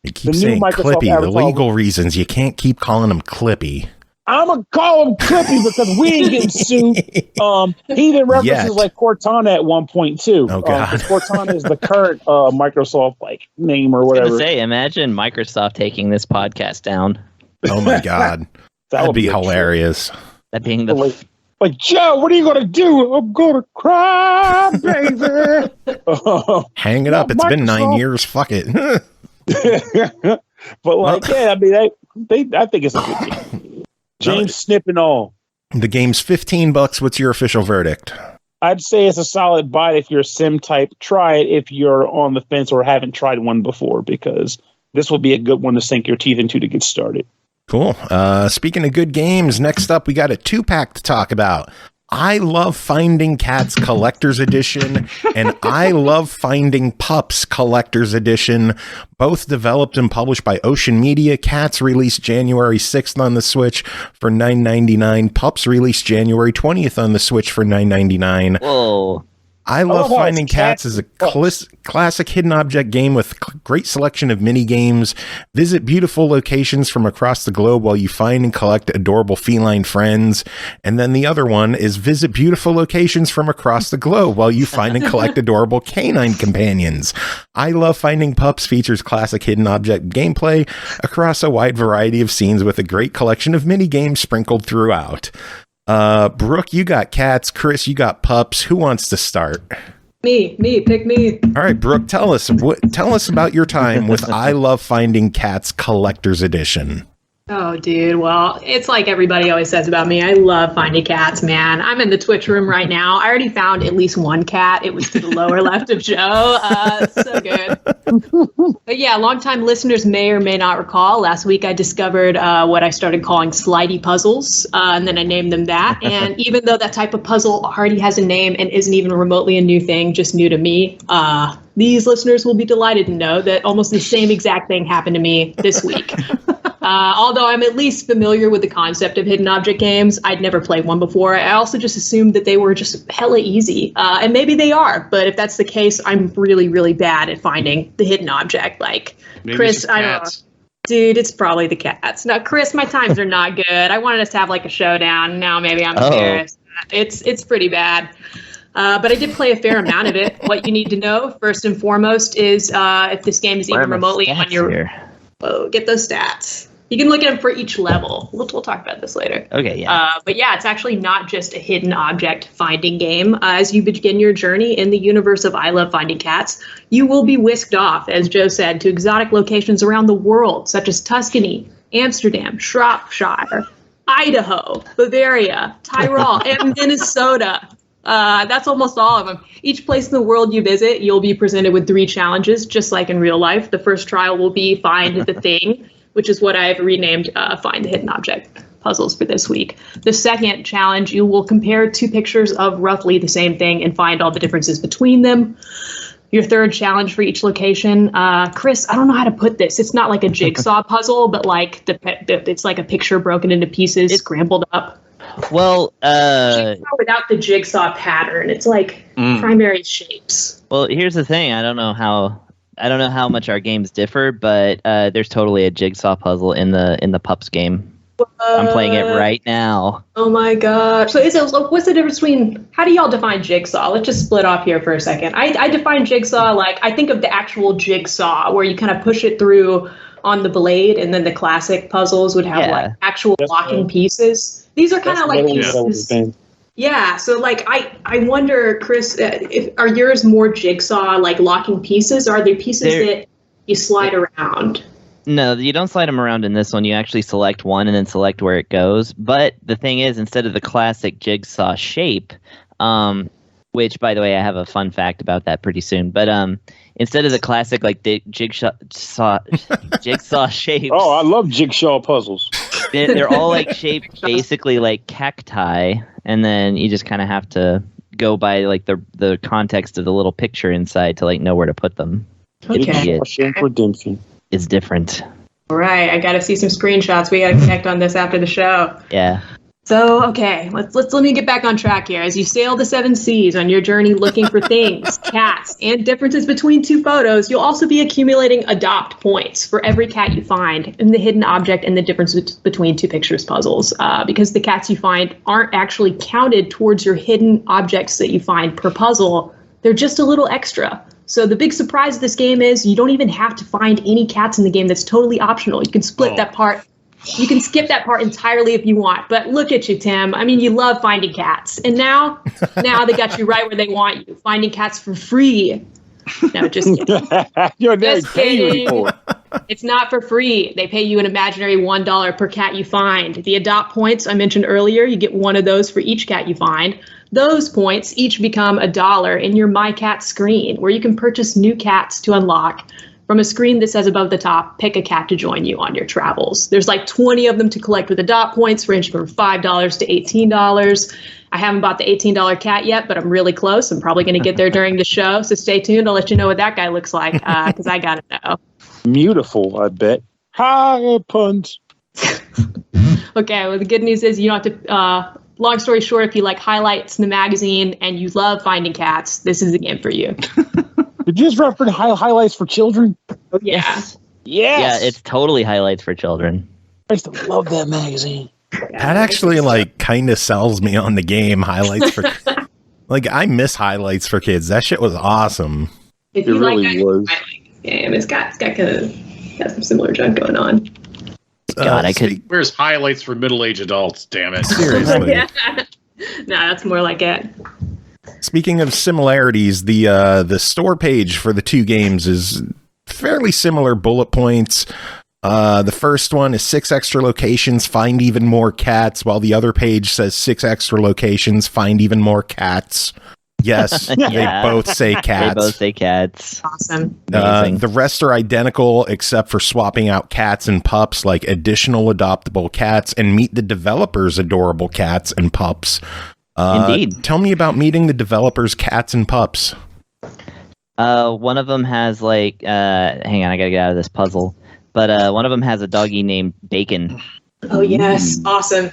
You keep the saying new Microsoft Clippy. Avatar. The legal reasons you can't keep calling him Clippy. I'm going to call him Clippy because we ain't getting sued. He even references like Cortana at one point, too. Oh, God. Cortana is the current Microsoft name or whatever. I was going to say, imagine Microsoft taking this podcast down. Oh, my God. That'd be hilarious. That being the... Like, Joe, what are you going to do? I'm going to cry, baby. Hang it up. It's been 9 years. Fuck it. But, I think it's a good game. James Snip and all. The game's $15. What's your official verdict? I'd say it's a solid buy if you're a sim type. Try it if you're on the fence or haven't tried one before, because this will be a good one to sink your teeth into to get started. Cool. Speaking of good games, next up we got a 2-pack to talk about. I Love Finding Cats Collector's Edition and I Love Finding Pups Collector's Edition, both developed and published by Ocean Media. Cats released January 6th on the Switch for $9.99. Pups released January 20th on the Switch for $9.99. Whoa. I Love Finding Cats is a classic hidden object game with great selection of mini games. Visit beautiful locations from across the globe while you find and collect adorable feline friends. And then the other one is visit beautiful locations from across the globe while you find and collect adorable canine companions. I Love Finding Pups features classic hidden object gameplay across a wide variety of scenes with a great collection of mini games sprinkled throughout. Brooke, you got cats. Chris, you got pups. Who wants to start? Me, pick me. All right, Brooke, tell us about your time with I Love Finding Cats Collector's Edition. Oh, dude. Well, it's like everybody always says about me. I love finding cats, man. I'm in the Twitch room right now. I already found at least one cat. It was to the lower left of Joe. So good. But yeah, longtime listeners may or may not recall. Last week I discovered what I started calling slidey puzzles, and then I named them that. And even though that type of puzzle already has a name and isn't even remotely a new thing, just new to me, these listeners will be delighted to know that almost the same exact thing happened to me this week. Although I'm at least familiar with the concept of hidden object games, I'd never played one before. I also just assumed that they were just hella easy. And maybe they are, but if that's the case, I'm really, really bad at finding the hidden object. Like, maybe Chris, I don't know. Dude, it's probably the cats. No, Chris, my times are not good. I wanted us to have like a showdown. Now maybe I'm embarrassed. It's pretty bad. But I did play a fair amount of it. What you need to know, first and foremost, is if this game is even remotely on your... Whoa, get those stats. You can look at them for each level. We'll talk about this later. Okay, yeah. But yeah, it's actually not just a hidden object finding game. As you begin your journey in the universe of I Love Finding Cats, you will be whisked off, as Joe said, to exotic locations around the world, such as Tuscany, Amsterdam, Shropshire, Idaho, Bavaria, Tyrol, and Minnesota. That's almost all of them. Each place in the world you visit, you'll be presented with 3 challenges, just like in real life. The first trial will be Find the Thing, which is what I've renamed Find the Hidden Object puzzles for this week. The second challenge, you will compare 2 pictures of roughly the same thing and find all the differences between them. your third challenge for each location. Chris, I don't know how to put this. It's not like a jigsaw puzzle, but like it's like a picture broken into pieces, scrambled up. Well, without the jigsaw pattern, it's like primary shapes. Well, here's the thing. I don't know how much our games differ, but there's totally a jigsaw puzzle in the Pups game. I'm playing it right now. Oh my god! So what's the difference between? How do y'all define jigsaw? Let's just split off here for a second. I define jigsaw like I think of the actual jigsaw where you kind of push it through on the blade, and then the classic puzzles would have like actual locking pieces. These are kind of like pieces. Yeah, so like I wonder, Chris, are yours more jigsaw like locking pieces, or are there pieces that you slide around? No, you don't slide them around in this one. You actually select one and then select where it goes. But the thing is, instead of the classic jigsaw shape, which, by the way, I have a fun fact about that pretty soon. But instead of the classic like jigsaw shapes. Oh, I love jigsaw puzzles. They're all like shaped basically like cacti, and then you just kind of have to go by like the context of the little picture inside to like know where to put them. Okay. Redemption is different. All right, I got to see some screenshots. We got to connect on this after the show. Yeah. So, okay, let me get back on track here. As you sail the 7 seas on your journey looking for things, cats, and differences between 2 photos, you'll also be accumulating adopt points for every cat you find in the hidden object and the difference between 2 pictures puzzles. Because the cats you find aren't actually counted towards your hidden objects that you find per puzzle, they're just a little extra. So the big surprise of this game is you don't even have to find any cats in the game. That's totally optional. You can split that part. You can skip that part entirely if you want. But look at you, Tim. I mean, you love finding cats. And now they got you right where they want you. Finding cats for free. No, just kidding. Just kidding. It's not for free. They pay you an imaginary $1 per cat you find. The adopt points I mentioned earlier, you get 1 of those for each cat you find. Those points each become $1 in your My Cat screen, where you can purchase new cats to unlock. From a screen that says above the top, pick a cat to join you on your travels. There's like 20 of them to collect with adopt points, range from $5 to $18. I haven't bought the $18 cat yet, but I'm really close. I'm probably going to get there during the show, so stay tuned. I'll let you know what that guy looks like, because I got to know. Beautiful, I bet. Hi, puns. Okay, well, the good news is you don't have to... long story short, if you like highlights in the magazine and you love finding cats, this is the game for you. Did you just reference highlights for children? Yeah. Yes. Yeah, it's totally highlights for children. I used to love that magazine. That actually like kind of sells me on the game. Highlights for like I miss highlights for kids. That shit was awesome. If you like that, was. I like this game. It's got some similar junk going on. God, I could. Where's highlights for middle-aged adults? Damn it! Seriously. Yeah. No, that's more like it. Speaking of similarities, the store page for the 2 games is fairly similar bullet points. The first one is 6 extra locations, find even more cats, while the other page says 6 extra locations, find even more cats. Yes, They both say cats. They both say cats. Awesome. The rest are identical except for swapping out cats and pups, like additional adoptable cats, and meet the developers' adorable cats and pups. Indeed. Tell me about meeting the developers' cats and pups. One of them has like, hang on, I gotta get out of this puzzle. But one of them has a doggy named Bacon. Oh yes, awesome.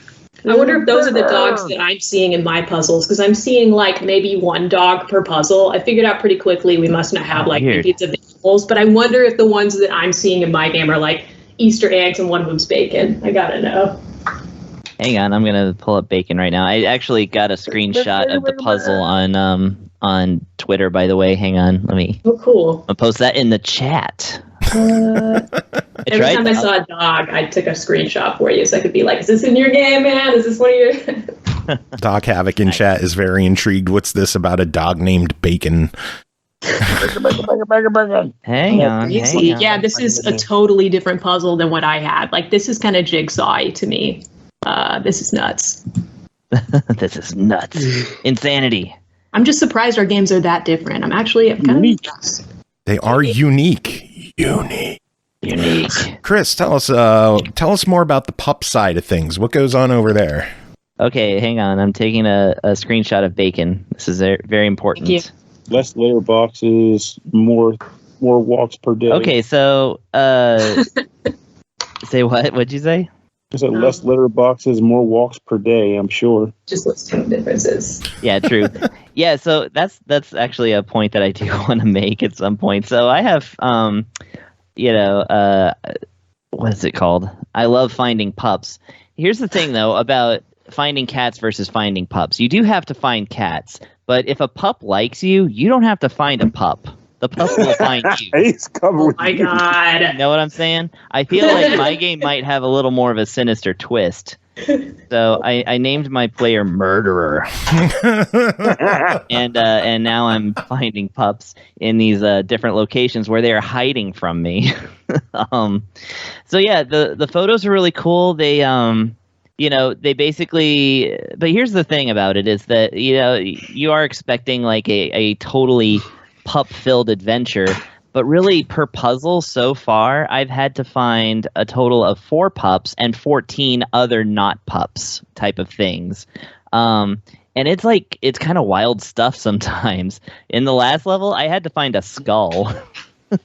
I wonder if those are the dogs that I'm seeing in my puzzles, because I'm seeing like maybe 1 dog per puzzle. I figured out pretty quickly we must not have like maybe it's animals, but I wonder if the ones that I'm seeing in my game are like Easter eggs and one of them's bacon. I gotta know. Hang on, I'm gonna pull up Bacon right now. I actually got a screenshot of the puzzle on Twitter, by the way. Hang on, let me. Oh, cool. I'll post that in the chat. Every time I saw a dog, I took a screenshot for you so I could be like, is this in your game, man? Is this one of your... Doc Havoc in chat is very intrigued. What's this about a dog named Bacon? Hang on. Yeah, this is a totally different puzzle than what I had. Like, this is kind of jigsaw-y to me. This is nuts. This is nuts. Insanity. I'm just surprised our games are that different. I'm kind of impressed. They are unique. Unique. Chris, tell us more about the pup side of things. What goes on over there? Okay, hang on. I'm taking a screenshot of Bacon. This is very important. Less litter boxes, more walks per day. Okay, so say what? What'd you say? I said less litter boxes, more walks per day. I'm sure. Just listing differences. Yeah, true. Yeah, so that's actually a point that I do want to make at some point. So I have, what is it called? I love finding pups. Here's the thing, though, about finding cats versus finding pups. You do have to find cats, but if a pup likes you, you don't have to find a pup. The pup will find you. He's covered with My God. You know what I'm saying? I feel like my game might have a little more of a sinister twist. So I named my player Murderer. and now I'm finding pups in these different locations where they are hiding from me. So yeah, the photos are really cool. They they basically, but here's the thing about it is that, you are expecting like a totally pup-filled adventure, but really per puzzle so far, I've had to find a total of 4 pups and 14 other not pups type of things. And it's kind of wild stuff sometimes. In the last level, I had to find a skull.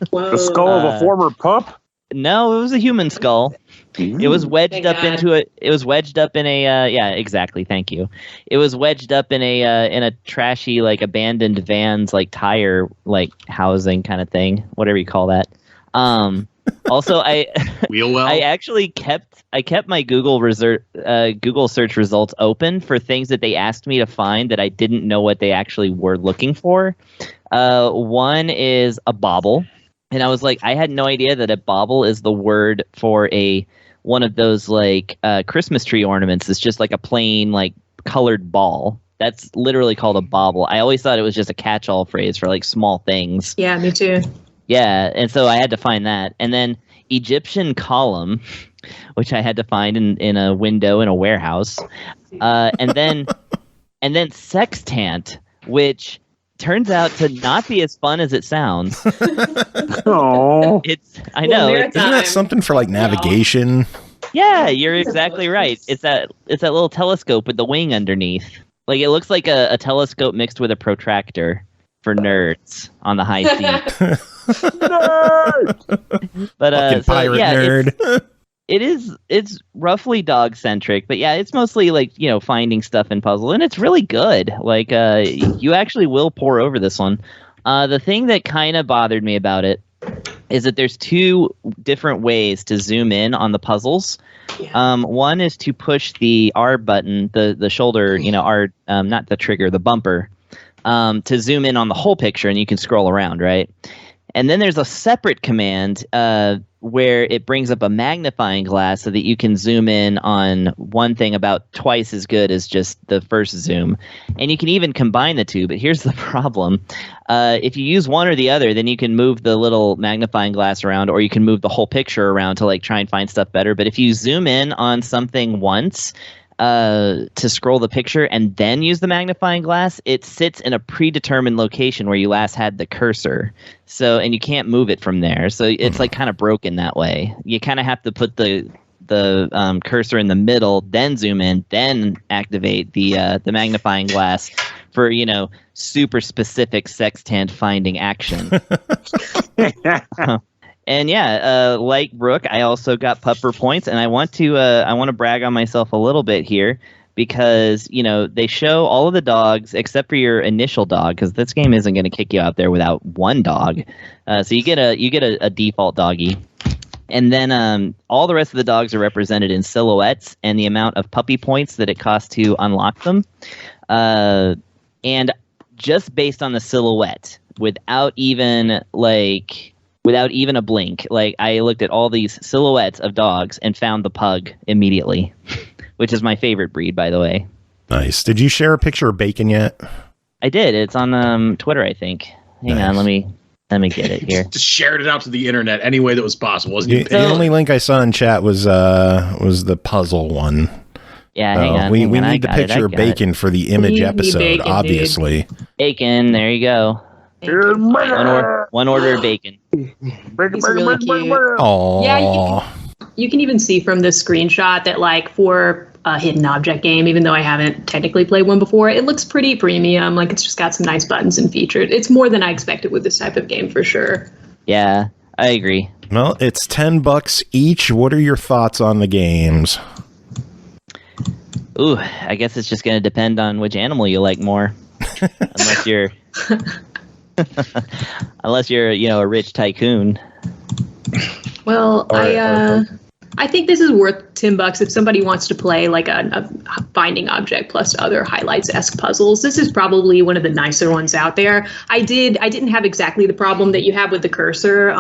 Whoa. The skull of a former pup? No, it was a human skull. It was wedged Thank up God. into a. It was wedged up in a. Yeah, exactly. Thank you. It was wedged up in a trashy like abandoned van's like tire like housing kind of thing, whatever you call that. Also, Wheel well. I actually kept my Google search results open for things that they asked me to find that I didn't know what they actually were looking for. One is a bauble. And I was like, I had no idea that a bauble is the word for one of those like Christmas tree ornaments. It's just like a plain like colored ball. That's literally called a bauble. I always thought it was just a catch-all phrase for like small things. Yeah, me too. Yeah, and so I had to find that. And then Egyptian column, which I had to find in a window in a warehouse. And then sextant, which turns out to not be as fun as it sounds. Oh, I know. Well, Isn't that something for like navigation? Yeah, you're exactly right. It's that little telescope with the wing underneath. Like it looks like a telescope mixed with a protractor for nerds on the high seat. But Fucking pirate nerd. it's roughly dog centric, but yeah, it's mostly like, finding stuff in puzzle, and it's really good. Like you actually will pour over this one. The thing that kind of bothered me about it is that there's 2 different ways to zoom in on the puzzles. Yeah. One is to push the R button, the shoulder, R, not the trigger, the bumper, to zoom in on the whole picture, and you can scroll around, right? And then there's a separate command where it brings up a magnifying glass so that you can zoom in on one thing about twice as good as just the first zoom. And you can even combine the 2, but here's the problem. If you use one or the other, then you can move the little magnifying glass around, or you can move the whole picture around to like try and find stuff better. But if you zoom in on something once, to scroll the picture and then use the magnifying glass, it sits in a predetermined location where you last had the cursor. So, and you can't move it from there. So it's like kind of broken that way. You kind of have to put the cursor in the middle, then zoom in, then activate the magnifying glass for, super specific sextant finding action. And yeah, like Brooke, I also got pupper points, and I want to brag on myself a little bit here because they show all of the dogs except for your initial dog, because this game isn't going to kick you out there without one dog. So you get a default doggy, and then all the rest of the dogs are represented in silhouettes and the amount of puppy points that it costs to unlock them, and just based on the silhouette, without even a blink. Like, I looked at all these silhouettes of dogs and found the pug immediately, which is my favorite breed, by the way. Nice. Did you share a picture of Bacon yet? I did. It's on Twitter, I think. Hang on, let me get it here. Just shared it out to the internet any way that was possible. Wasn't The only link I saw in chat was the puzzle one. Yeah, hang on. We need the picture of Bacon for the image episode, Bacon, obviously. dude. Bacon, there you go. One order of bacon. He's really cute. Aww. Yeah, you can even see from the screenshot that like for a hidden object game, even though I haven't technically played one before. It looks pretty premium. Like, it's just got some nice buttons and features. It's more than I expected with this type of game, for sure. Yeah, I agree. Well, it's $10 each. What are your thoughts on the games? Ooh, I guess it's just going to depend on which animal you like more. Unless you're, a rich tycoon. Well, I think this is worth $10 if somebody wants to play like a finding object plus other highlights-esque puzzles. This is probably one of the nicer ones out there. I didn't have exactly the problem that you have with the cursor,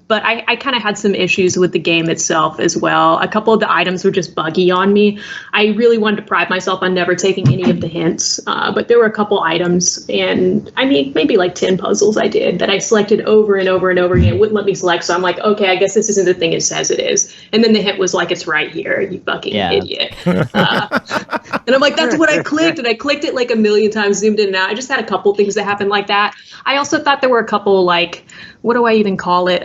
but I kind of had some issues with the game itself as well. A couple of the items were just buggy on me. I really wanted to pride myself on never taking any of the hints, but there were a couple items, and I mean, maybe like 10 puzzles I did that I selected over and over and over again. It wouldn't let me select, so I'm like, okay, I guess this isn't the thing it says it is. And then the hint was like, it's right here, you fucking idiot. And I'm like, that's what I clicked, and I clicked it like a million times, zoomed in and out. I just had a couple things that happened like that. I also thought there were a couple, like, what do I even call it?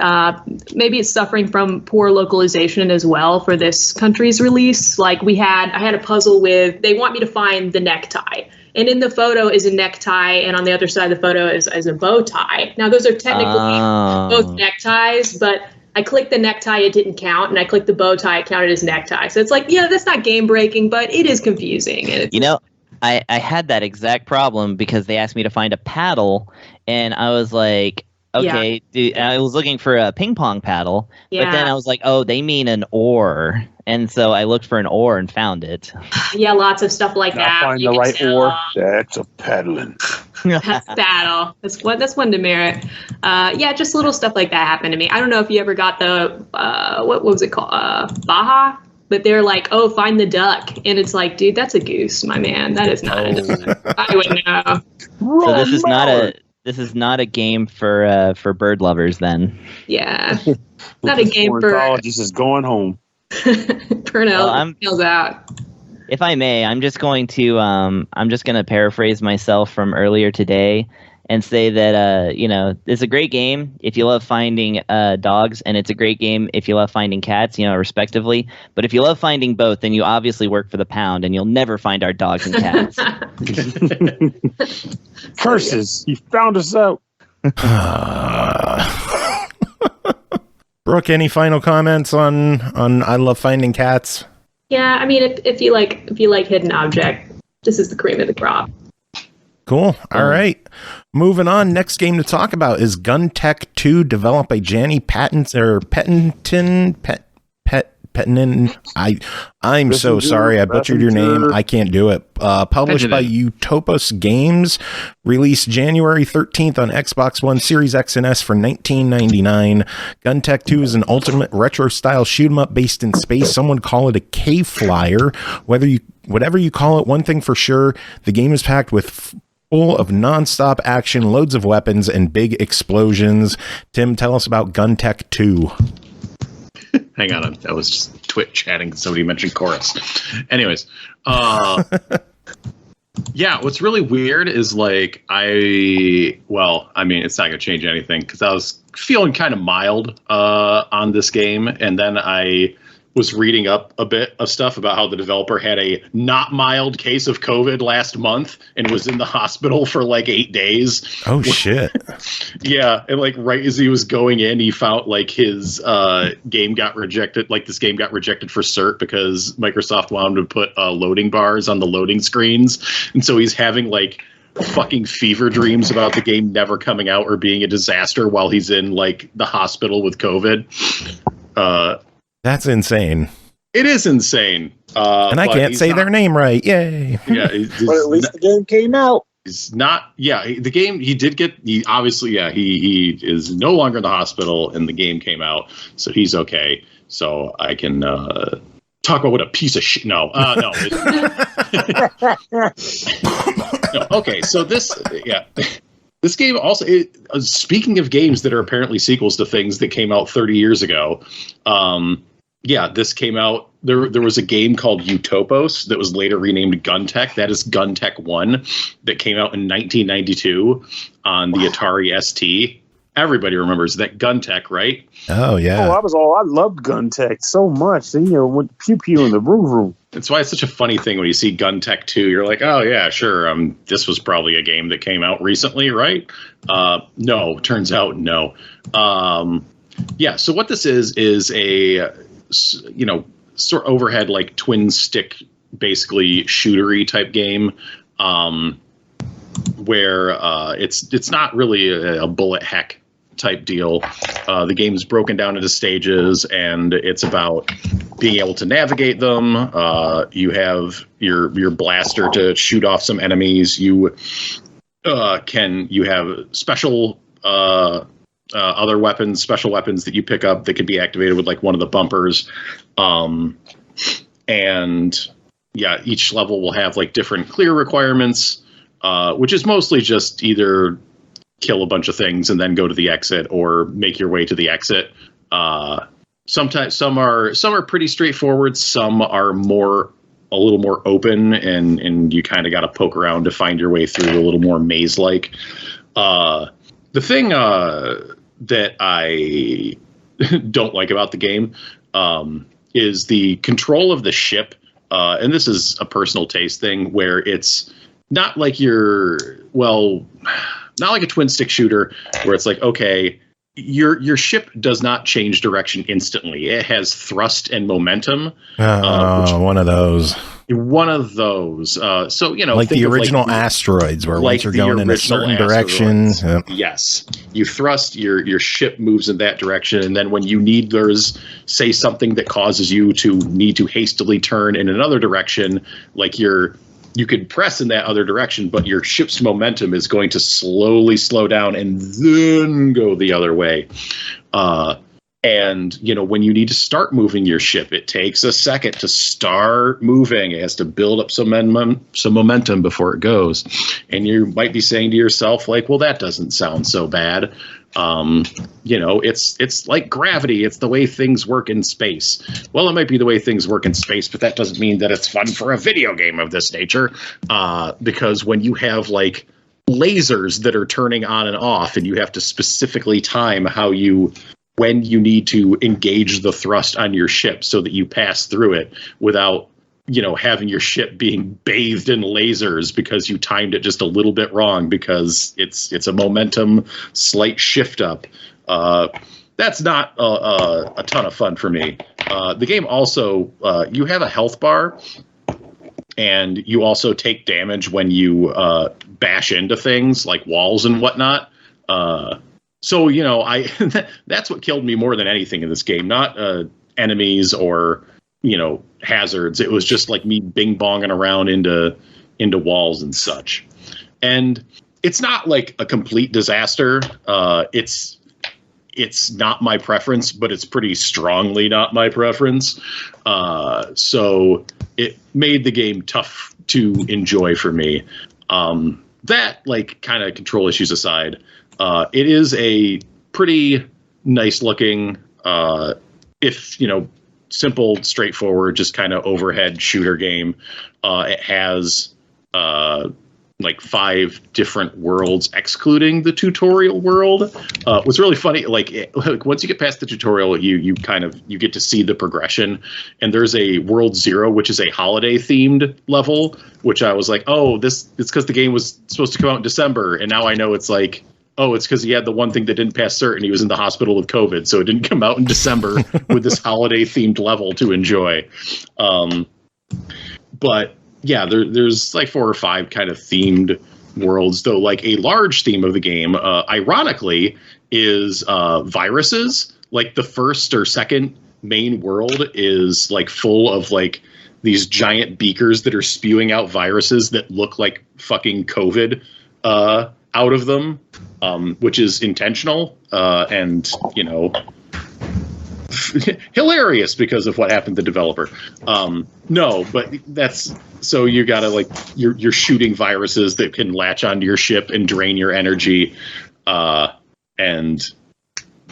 Maybe it's suffering from poor localization as well for this country's release. Like, I had a puzzle with, they want me to find the necktie. And in the photo is a necktie, and on the other side of the photo is a bow tie. Now, those are technically both neckties, but I clicked the necktie, it didn't count, and I clicked the bow tie, it counted as necktie. So it's like, yeah, that's not game breaking, but it is confusing. And it's, I had that exact problem because they asked me to find a paddle, and I was like, okay, dude, I was looking for a ping pong paddle, but then I was like, oh, they mean an oar. And so I looked for an oar and found it. Yeah, lots of stuff like that. Find the right oar. That's a paddling. That's paddle. That's one demerit. Yeah, just little stuff like that happened to me. I don't know if you ever got the what was it called? Baja? But they're like, oh, find the duck. And it's like, dude, that's a goose, my man. That is not a duck. I wouldn't know. So this is not a game for bird lovers then. Yeah. Not a game for ornithologist is going home. Pernell out. If I may, I'm just going to paraphrase myself from earlier today and say that it's a great game if you love finding dogs, and it's a great game if you love finding cats, respectively. But if you love finding both, then you obviously work for the pound, and you'll never find our dogs and cats. Curses! You found us out. Brooke, any final comments on I Love Finding Cats? Yeah, I mean, if you like hidden object, this is the cream of the crop. Cool. All right. Moving on. Next game to talk about is Guntech 2, developed by Jani Penttinen. I'm so sorry. I butchered your name. I can't do it. Published by Utopos Games. Released January 13th on Xbox One, Series X and S for $19.99. Guntech 2 is an ultimate retro-style shoot-'em-up based in space. Some would call it a cave flyer. Whatever you call it, one thing for sure, the game is packed with full of non-stop action, loads of weapons, and big explosions. Tim, tell us about Guntech 2. Hang on, that was just Twitch chatting. Somebody mentioned chorus. Anyways, yeah, what's really weird is like it's not gonna change anything because I was feeling kind of mild on this game, and then I was reading up a bit of stuff about how the developer had a not mild case of COVID last month and was in the hospital for like 8 days. Oh shit. Yeah, and like right as he was going in, he found like his game got rejected. Like this game got rejected for cert because Microsoft wanted to put loading bars on the loading screens, and so he's having like fucking fever dreams about the game never coming out or being a disaster while he's in like the hospital with COVID. That's insane. It is insane. And I can't say their name right. Yay. Yeah, but at least the game came out. He's not. Yeah, the game he did get. He obviously, yeah, he is no longer in the hospital, and the game came out, so he's okay. So I can talk about what a piece of shit. No. No. No. Okay, so this game also. Speaking of games that are apparently sequels to things that came out 30 years ago. This came out. There was a game called Utopos that was later renamed Guntech. That is Guntech 1 that came out in 1992 on the Atari ST. everybody remembers that Guntech, right? Oh yeah. I loved Guntech so much. You know, with pew pew in the room. That's why it's such a funny thing when you see Guntech 2. You're like, oh yeah, sure. This was probably a game that came out recently, right? No, turns out no. Yeah. So what this is a sort of overhead like twin stick, basically shootery type game, where it's not really a bullet heck type deal. The game is broken down into stages, and it's about being able to navigate them. You have your blaster to shoot off some enemies. You have special other weapons, special weapons that you pick up that can be activated with like one of the bumpers. And yeah, each level will have like different clear requirements, which is mostly just either kill a bunch of things and then go to the exit, or make your way to the exit. Sometimes some are pretty straightforward. Some are a little more open, and you kind of got to poke around to find your way through, a little more maze-like. The thing that I don't like about the game is the control of the ship. And this is a personal taste thing, where it's not like not like a twin stick shooter where it's like, okay, your ship does not change direction instantly. It has thrust and momentum. One of those. So, like the original asteroids, where once you're going in a certain direction. Yep. Yes. You thrust, your ship moves in that direction. And then when there's say something that causes you to need to hastily turn in another direction, like you could press in that other direction, but your ship's momentum is going to slowly slow down and then go the other way. And, when you need to start moving your ship, it takes a second to start moving. It has to build up some momentum before it goes. And you might be saying to yourself, like, well, that doesn't sound so bad. It's like gravity. It's the way things work in space. Well, it might be the way things work in space, but that doesn't mean that it's fun for a video game of this nature. Because when you have like lasers that are turning on and off, and you have to specifically time when you need to engage the thrust on your ship so that you pass through it without, having your ship being bathed in lasers because you timed it just a little bit wrong because it's a momentum slight shift up. That's not a ton of fun for me. The game also, you have a health bar, and you also take damage when you bash into things like walls and whatnot. So, that's what killed me more than anything in this game, not enemies or, hazards. It was just like me bing-bonging around into walls and such. And it's not like a complete disaster. It's not my preference, but it's pretty strongly not my preference. So it made the game tough to enjoy for me. That, like, kind of control issues aside, it is a pretty nice looking, simple, straightforward, just kind of overhead shooter game. It has like 5 different worlds, excluding the tutorial world. What's really funny, like once you get past the tutorial, you get to see the progression. And there's a world 0, which is a holiday themed level, which I was like, oh, it's because the game was supposed to come out in December, and now I know it's like, oh, it's because he had the one thing that didn't pass cert and he was in the hospital with COVID, so it didn't come out in December with this holiday-themed level to enjoy. But yeah, there's like 4 or 5 kind of themed worlds, though like a large theme of the game, ironically, is viruses. Like the first or second main world is like full of like these giant beakers that are spewing out viruses that look like fucking COVID out of them, which is intentional and, hilarious because of what happened to the developer. No, but that's so you gotta like you're shooting viruses that can latch onto your ship and drain your energy. And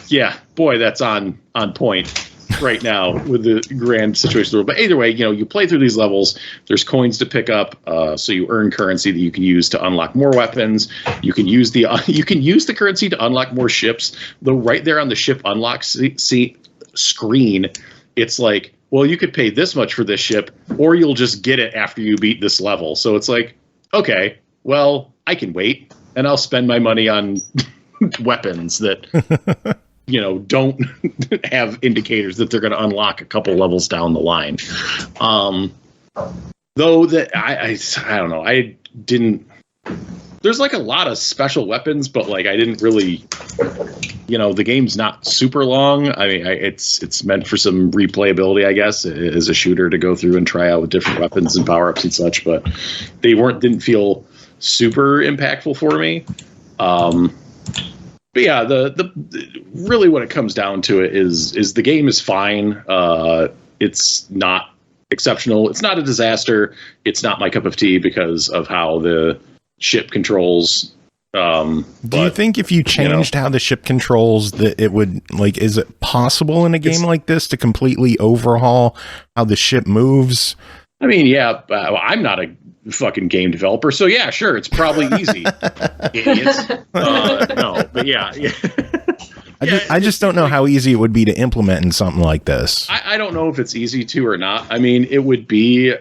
yeah, boy, that's on point. right now with the grand situation of the world. But either way, you play through these levels. There's coins to pick up, so you earn currency that you can use to unlock more weapons. You can use the currency to unlock more ships. Though right there on the ship unlock screen, it's like, well, you could pay this much for this ship, or you'll just get it after you beat this level. So it's like, okay, well, I can wait, and I'll spend my money on weapons that don't have indicators that they're going to unlock a couple levels down the line. Though that I don't know, I didn't. There's like a lot of special weapons, but like I didn't really, the game's not super long. I mean, it's meant for some replayability, I guess, as a shooter to go through and try out with different weapons and power ups and such. But they didn't feel super impactful for me. But yeah, the really what it comes down to it is the game is fine. It's not exceptional. It's not a disaster. It's not my cup of tea because of how the ship controls. Do you think if you changed how the ship controls that it would, like, is it possible in a game like this to completely overhaul how the ship moves? I mean, yeah, I'm not a fucking game developer, so yeah, sure, it's probably easy. Idiots. No, but yeah. I just don't know how easy it would be to implement in something like this. I don't know if it's easy to or not. I mean, it would be.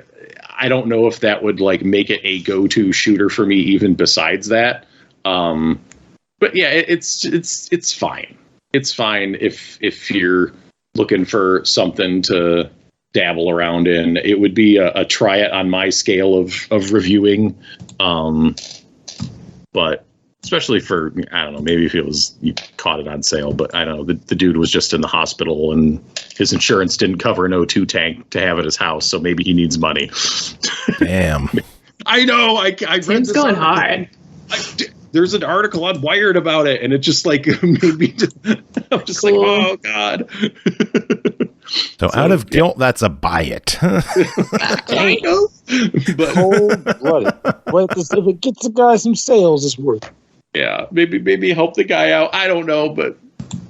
I don't know if that would like make it a go-to shooter for me, even besides that. But yeah, it's fine. It's fine if you're looking for something to dabble around in. It would be a try it on my scale of reviewing. But especially for, I don't know, maybe if you caught it on sale, but I don't know, the dude was just in the hospital and his insurance didn't cover an O2 tank to have at his house, so maybe he needs money. Damn. I know. I read Tim's this going article. hard. There's an article on Wired about it, and it just like made me I'm just Cool. like, oh god. So out of guilt, that's a buy it. I know. But Cold-blooded. But if it gets the guy some sales, it's worth it. yeah, maybe help the guy out. I don't know, but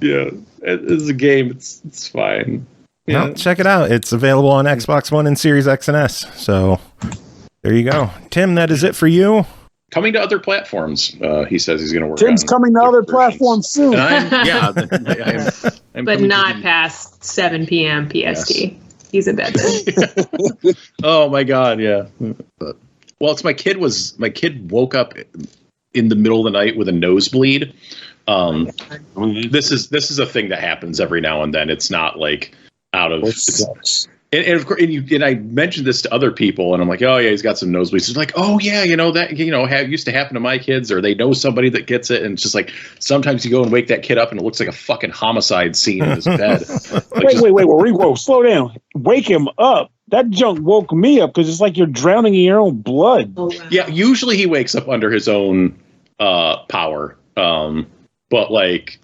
yeah, it's a game. It's fine. Yeah. Well, check it out. It's available on Xbox One and Series X and S. So there you go. Tim, that is it for you. Coming to other platforms, he says he's going to work. Tim's on coming to other versions. platforms soon. And I'm But coming not to past 7 p.m. PST. Yes. He's in bed then. Oh my god, yeah. Well, it's my kid woke up in the middle of the night with a nosebleed. This is a thing that happens every now and then. It's not like out of and of course, and I mentioned this to other people, and I'm like, oh yeah, he's got some nosebleeds. It's like, oh yeah, that used to happen to my kids, or they know somebody that gets it, and it's just like sometimes you go and wake that kid up, and it looks like a fucking homicide scene in his bed. Like, wait, slow down. Wake him up. That junk woke me up because it's like you're drowning in your own blood. Oh, wow. Yeah, usually he wakes up under his own power. But like,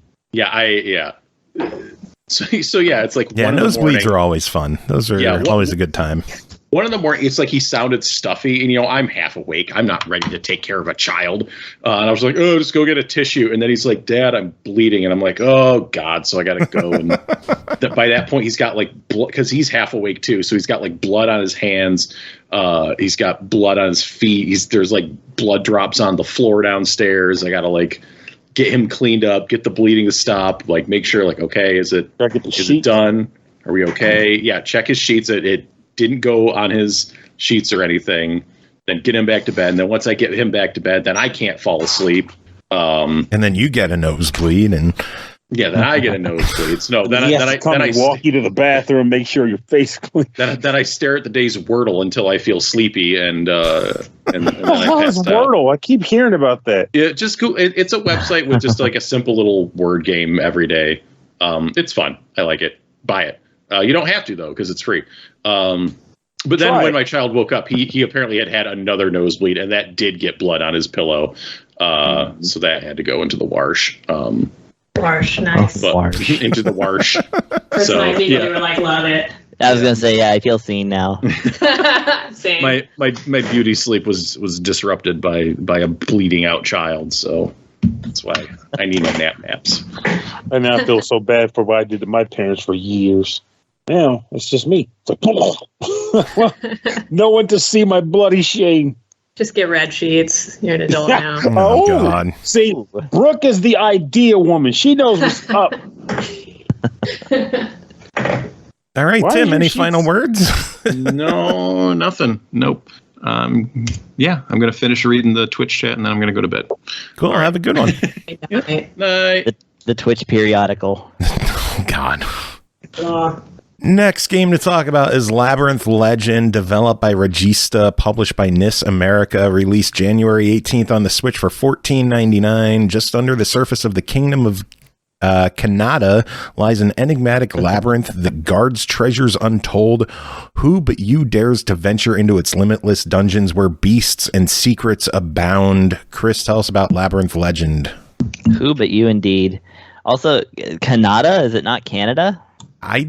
So yeah, it's like nosebleeds are always fun. Those are always a good time. 1 a.m, it's like he sounded stuffy, and I'm half awake. I'm not ready to take care of a child, and I was like, oh, just go get a tissue. And then he's like, Dad, I'm bleeding, and I'm like, oh God, so I gotta go. And by that point, he's got like blood because he's half awake too, so he's got like blood on his hands. He's got blood on his feet. There's like blood drops on the floor downstairs. I gotta like get him cleaned up, get the bleeding to stop, like make sure like, okay, is it done? Are we okay? Yeah, check his sheets. It didn't go on his sheets or anything. Then get him back to bed. And then once I get him back to bed, then I can't fall asleep. And then you get a nosebleed, and yeah, then I get a nosebleed. No, then I walk you to the bathroom, make sure your face clean. Then I stare at the day's Wordle until I feel sleepy, and then how is Wordle? I keep hearing about that. Yeah, just cool. It's a website with just like a simple little word game every day. It's fun. I like it. Buy it. You don't have to though because it's free. But then when my child woke up, he apparently had another nosebleed, and that did get blood on his pillow. So that had to go into the wash. Wash, nice. Into the wash. So I think they were like, love it. I was gonna say, yeah, I feel seen now. Same. My beauty sleep was disrupted by a bleeding out child, so that's why I need my naps. And I feel so bad for what I did to my parents for years. Now it's just me. It's like, no one to see my bloody shame. Just get red sheets. You're an adult now. Oh, God. See, Brooke is the ideal woman. She knows what's up. All right, Why Tim, are any your final sheets- words? No, nothing. Nope. Yeah, I'm going to finish reading the Twitch chat and then I'm going to go to bed. Cool. Have a good one. Night. The Twitch periodical. Oh, God. Uh, Next game to talk about is Labyrinth Legend, developed by Regista, published by NIS America, released January 18th on the Switch for $14.99. Just under the surface of the kingdom of Kanata lies an enigmatic labyrinth that guards treasures untold. Who but you dares to venture into its limitless dungeons where beasts and secrets abound? Chris, tell us about Labyrinth Legend. Who but you, indeed. Also, Kanata, is it not Canada? I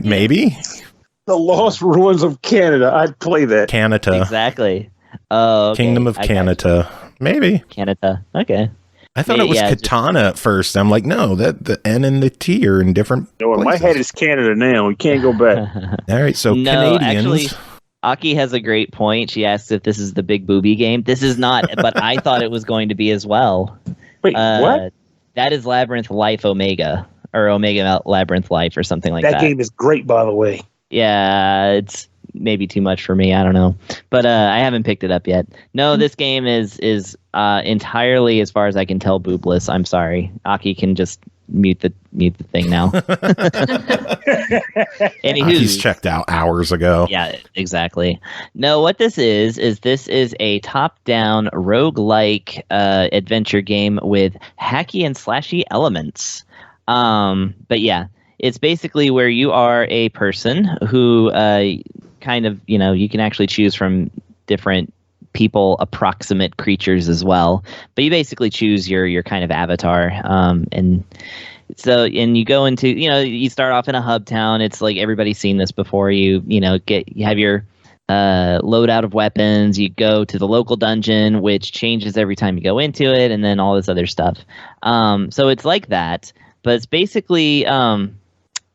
maybe The Lost Ruins of Canada. I'd play that. Canada, Exactly. Oh, okay. Kingdom of I got Canada, maybe. you. Canada. Okay. I thought it was Yeah, Katana at first. I'm like, no, that the N and the T are in different No, in my places. head is Canada now. We can't go back. All right, so No, Canadians. actually, Aki has a great point. She asks if this is the big booby game. This is not, but I thought it was going to be as well. Wait, what? That is Labyrinth Life Omega, or Omega Labyrinth Life, or something like that. That game is great, by the way. Yeah, it's maybe too much for me. I don't know, but I haven't picked it up yet. No, this game is entirely, as far as I can tell, boobless. I'm sorry. Aki can just mute the thing now. He's checked out hours ago. Yeah, exactly. No, what this is this is a top-down roguelike adventure game with hacky and slashy elements. But yeah, it's basically where you are a person who kind of, you can actually choose from different people approximate creatures as well, but you basically choose your kind of avatar, and you go into, you start off in a hub town. It's like everybody's seen this before. You have your loadout of weapons. You go to the local dungeon, which changes every time you go into it, and then all this other stuff. So it's like that, but it's basically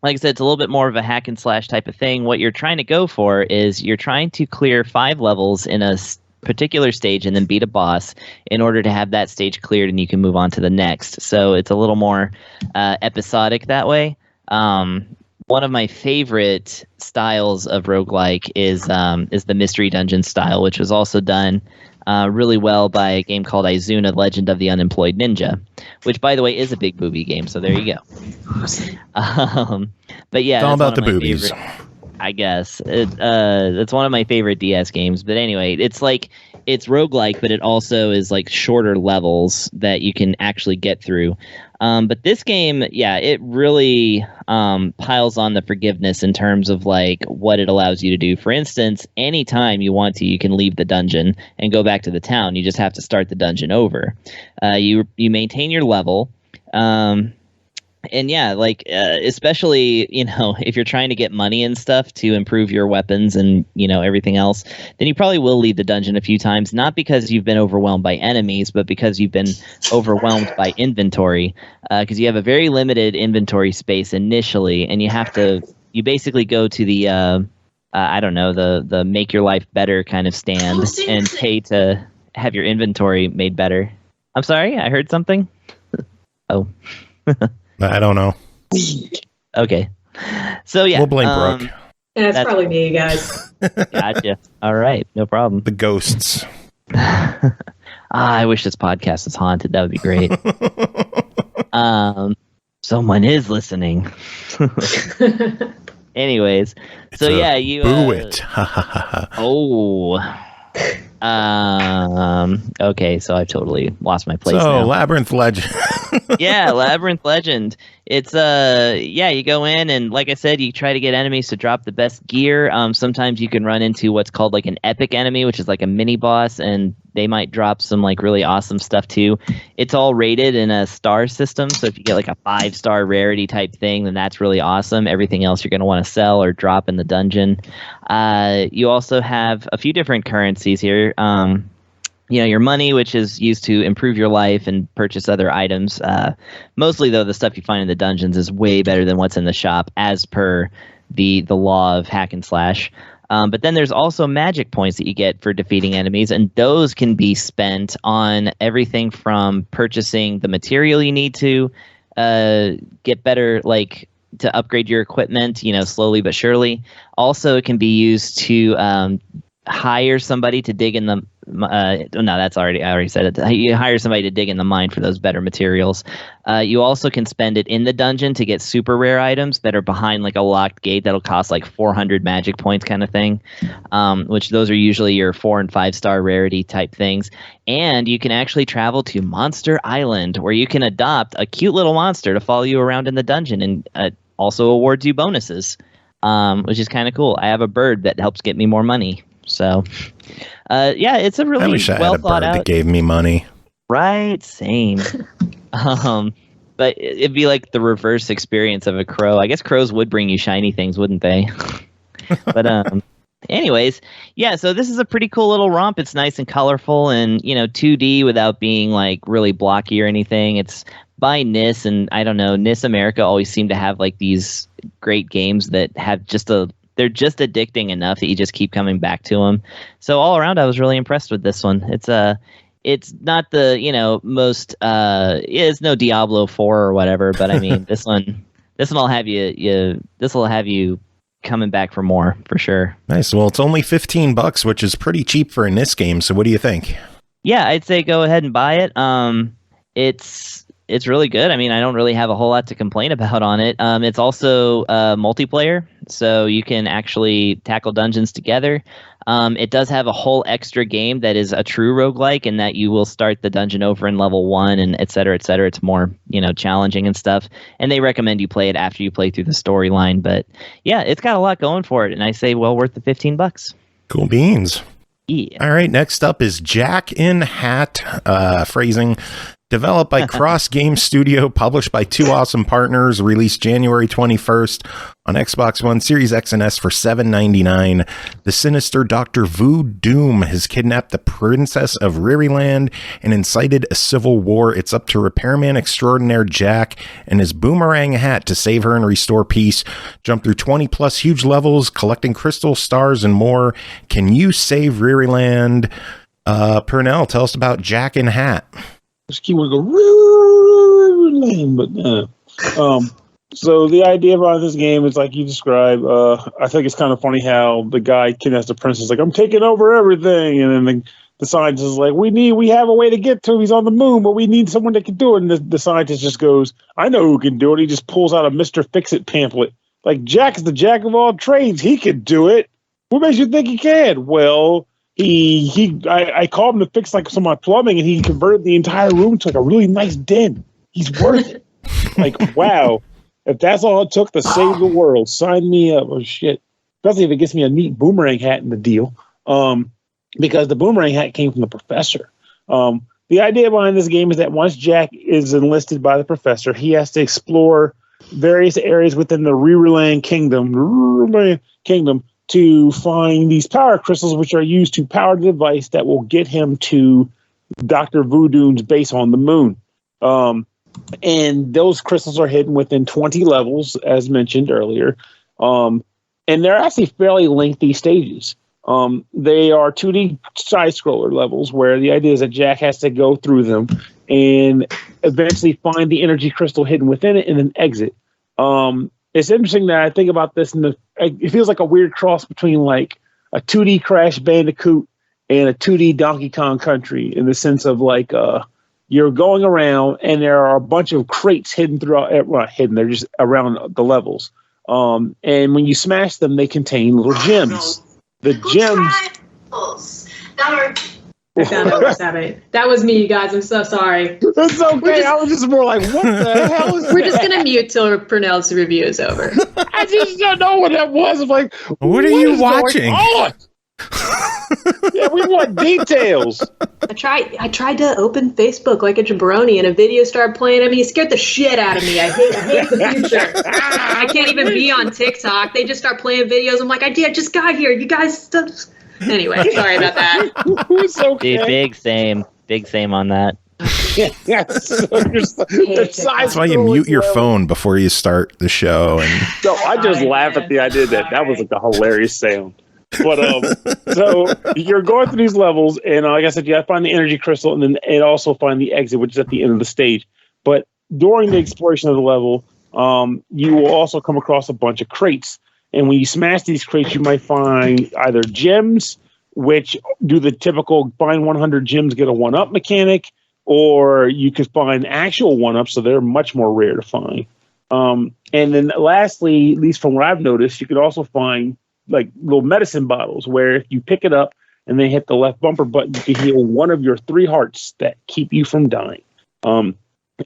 like I said, it's a little bit more of a hack and slash type of thing. What you're trying to go for is you're trying to clear 5 levels in a particular stage and then beat a boss in order to have that stage cleared and you can move on to the next. So it's a little more episodic that way. One of my favorite styles of roguelike is the Mystery Dungeon style, which was also done really well by a game called Izuna Legend of the Unemployed Ninja, which, by the way, is a big booby game. So there you go. But yeah, It's all that's about one of the my boobies. I guess it's one of my favorite DS games. But anyway, it's roguelike, but it also is like shorter levels that you can actually get through. But this game, yeah, it really piles on the forgiveness in terms of like what it allows you to do. For instance, anytime you want to, you can leave the dungeon and go back to the town. You just have to start the dungeon over. You maintain your level. And yeah, like especially, if you're trying to get money and stuff to improve your weapons and, everything else, then you probably will leave the dungeon a few times, not because you've been overwhelmed by enemies, but because you've been overwhelmed by inventory, because you have a very limited inventory space initially, and you basically go to the, the make your life better kind of stand and pay to have your inventory made better. I'm sorry, I heard something. Oh. I don't know. Okay. So yeah. We'll blame Brooke. Yeah, it's probably me, you guys. Gotcha. All right. No problem. The ghosts. I wish this podcast was haunted. That would be great. Someone is listening. Anyways. It's So yeah, you boo it. Oh. Okay, so I've totally lost my place So now. Labyrinth Legend. Yeah, Labyrinth Legend. It's you go in and like I said, you try to get enemies to drop the best gear. Sometimes you can run into what's called like an epic enemy, which is like a mini boss, and they might drop some like really awesome stuff too. It's all rated in a star system, so if you get like a 5-star rarity type thing, then that's really awesome. Everything else you're going to want to sell or drop in the dungeon. You also have a few different currencies here. your money, which is used to improve your life and purchase other items. Mostly, though, the stuff you find in the dungeons is way better than what's in the shop, as per the law of hack and slash. But then there's also magic points that you get for defeating enemies, and those can be spent on everything from purchasing the material you need to get better, like to upgrade your equipment, slowly but surely. Also, it can be used to hire somebody to dig in the I already said it. You hire somebody to dig in the mine for those better materials. You also can spend it in the dungeon to get super rare items that are behind like a locked gate that'll cost like 400 magic points kind of thing, which those are usually your 4 and 5 star rarity type things. And you can actually travel to Monster Island, where you can adopt a cute little monster to follow you around in the dungeon, and also awards you bonuses, which is kind of cool. I have a bird that helps get me more money. So, it's a really I wish I well had a thought bird out. that gave me money. Right, same. But it'd be like the reverse experience of a crow. I guess crows would bring you shiny things, wouldn't they? But anyways, so this is a pretty cool little romp. It's nice and colorful, and 2D without being like really blocky or anything. It's by NIS, and I don't know, NIS America always seem to have like these great games that have they're just addicting enough that you just keep coming back to them. So all around, I was really impressed with this one. It's not the most it's no Diablo 4 or whatever, but I mean this will have you coming back for more for sure. Nice. Well, it's only $15, which is pretty cheap for a NIS game. So what do you think? Yeah, I'd say go ahead and buy it. It's really good. I mean, I don't really have a whole lot to complain about on it. It's also multiplayer, so you can actually tackle dungeons together. It does have a whole extra game that is a true roguelike, in that you will start the dungeon over in level 1 and et cetera, et cetera. It's more, challenging and stuff. And they recommend you play it after you play through the storyline. But yeah, it's got a lot going for it, and I say well worth the $15. Cool beans. Yeah. All right, next up is Jack in Hat, phrasing. Developed by Cross Game Studio, published by two awesome partners, released January 21st on Xbox One, Series X and S for $7.99. The sinister Dr. Vu Doom has kidnapped the princess of Ririland and incited a civil war. It's up to repairman extraordinaire Jack and his boomerang hat to save her and restore peace. Jump through 20 plus huge levels, collecting crystal stars and more. Can you save Ririland? Pernell, tell us about Jack in Hat. Just keep on going lame, but so the idea behind this game is like you described. I think it's kind of funny how the guy kidnaps the princess, like I'm taking over everything, and then the scientist is like, we have a way to get to him. He's on the moon, but we need someone that can do it. And the scientist just goes, I know who can do it. He just pulls out a Mr. Fix-It pamphlet. Like, Jack's the jack of all trades. He can do it. What makes you think he can? Well, I called him to fix like some of my plumbing, and he converted the entire room to like a really nice den. He's worth it. Like, wow. If that's all it took to save the world, sign me up. Oh, shit. Especially if it gets me a neat boomerang hat in the deal. Because the boomerang hat came from the professor. The idea behind this game is that once Jack is enlisted by the professor, he has to explore various areas within the Ririland Kingdom to find these power crystals, which are used to power the device that will get him to Dr. Voodoo's base on the moon. And those crystals are hidden within 20 levels, as mentioned earlier. And they're actually fairly lengthy stages. They are 2D side-scroller levels where the idea is that Jack has to go through them and eventually find the energy crystal hidden within it and then exit. It's interesting that I think about this, and it feels like a weird cross between like a 2D Crash Bandicoot and a 2D Donkey Kong Country, in the sense of like you're going around and there are a bunch of crates hidden throughout. Well, not hidden; they're just around the levels. And when you smash them, they contain little gems. The gems. I found out what's happening. That was me, you guys. I'm so sorry. That's okay. I was just more like, what the hell is We're just going to mute till Pernell's review is over. I just don't know what that was. I'm like, what are you watching? Yeah, we want details. I tried to open Facebook like a jabroni, and a video started playing. I mean, it scared the shit out of me. I hate the future. I can't even be on TikTok. They just start playing videos. I'm like, I just got here. You guys, Anyway, sorry about that. It's okay. Dude, big same on that. Yes. That's why you mute your phone before you start the show. And So I just laugh at the idea that was like a hilarious sound. But so you're going through these levels, and like I said, you got to find the energy crystal, and then also find the exit, which is at the end of the stage. But during the exploration of the level, you will also come across a bunch of crates, and when you smash these crates, you might find either gems, which do the typical find 100 gems, get a 1-up mechanic, or you could find actual 1-ups, so they're much more rare to find. And then lastly, at least from what I've noticed, you could also find like little medicine bottles where if you pick it up and then hit the left bumper button, you can heal one of your 3 hearts that keep you from dying. But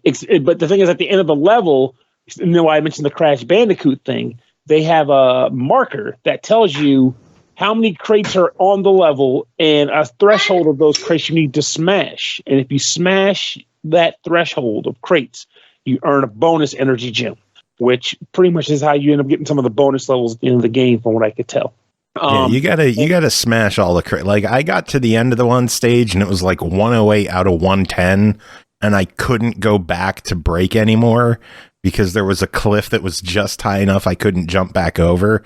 the thing is, at the end of the level, you know, I mentioned the Crash Bandicoot thing. They have a marker that tells you how many crates are on the level and a threshold of those crates you need to smash. And if you smash that threshold of crates, you earn a bonus energy gem, which pretty much is how you end up getting some of the bonus levels at the end of the game, from what I could tell. yeah, you gotta smash all the like I got to the end of the one stage and it was like 108 out of 110, and I couldn't go back to break anymore because there was a cliff that was just high enough I couldn't jump back over.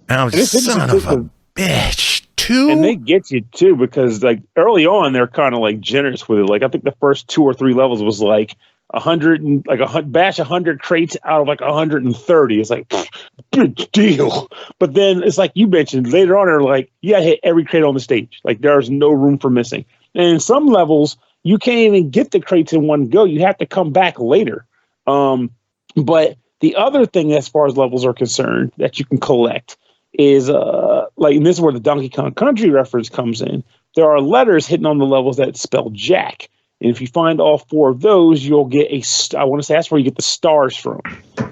And I was just, son of a bitch, too. And they get you too, because like early on they're kind of like generous with it. Like I think the first 2 or 3 levels was like 100 and like bash 100 crates out of like 130. It's like big deal. But then it's like you mentioned later on, they're like you gotta hit every crate on the stage. Like there's no room for missing. And in some levels you can't even get the crates in one go. You have to come back later. But the other thing, as far as levels are concerned, that you can collect is like, and this is where the Donkey Kong Country reference comes in. There are letters hidden on the levels that spell Jack. And if you find all 4 of those, you'll get I want to say that's where you get the stars from.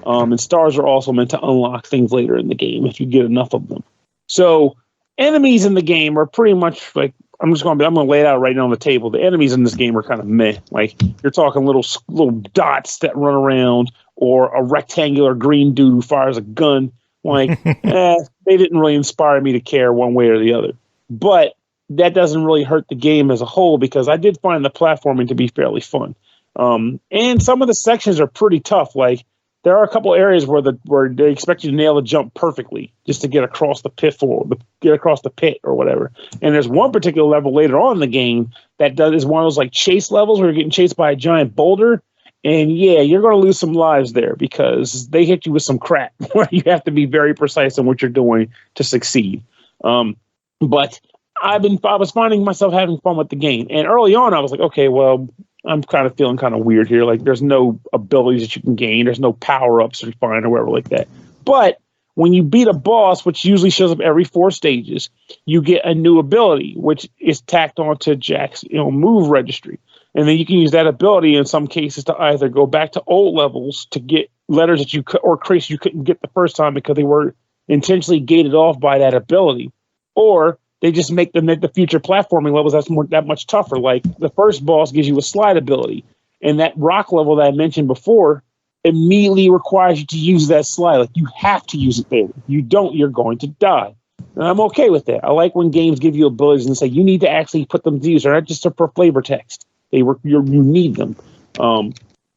And stars are also meant to unlock things later in the game if you get enough of them. So enemies in the game are pretty much like, I'm going to lay it out right now on the table. The enemies in this game are kind of meh. Like you're talking little dots that run around, or a rectangular green dude who fires a gun. Like, they didn't really inspire me to care one way or the other. But that doesn't really hurt the game as a whole, because I did find the platforming to be fairly fun. And some of the sections are pretty tough. Like there are a couple areas where they expect you to nail the jump perfectly just to get across the pit or whatever. And there's one particular level later on in the game that is one of those like chase levels where you're getting chased by a giant boulder. And yeah, you're going to lose some lives there because they hit you with some crap where you have to be very precise in what you're doing to succeed. But I was finding myself having fun with the game. And early on, I was like, okay, well, I'm kind of feeling kind of weird here. Like there's no abilities that you can gain. There's no power-ups to find or whatever like that. But when you beat a boss, which usually shows up every 4 stages, you get a new ability, which is tacked onto Jack's move registry. And then you can use that ability in some cases to either go back to old levels to get letters that or crates you couldn't get the first time because they were intentionally gated off by that ability, or they just make the future platforming levels that much tougher. Like the first boss gives you a slide ability, and that rock level that I mentioned before immediately requires you to use that slide. Like you have to use it there. If you don't, you're going to die. And I'm okay with that. I like when games give you abilities and say you need to actually put them to use. They're not just for flavor text. You need them.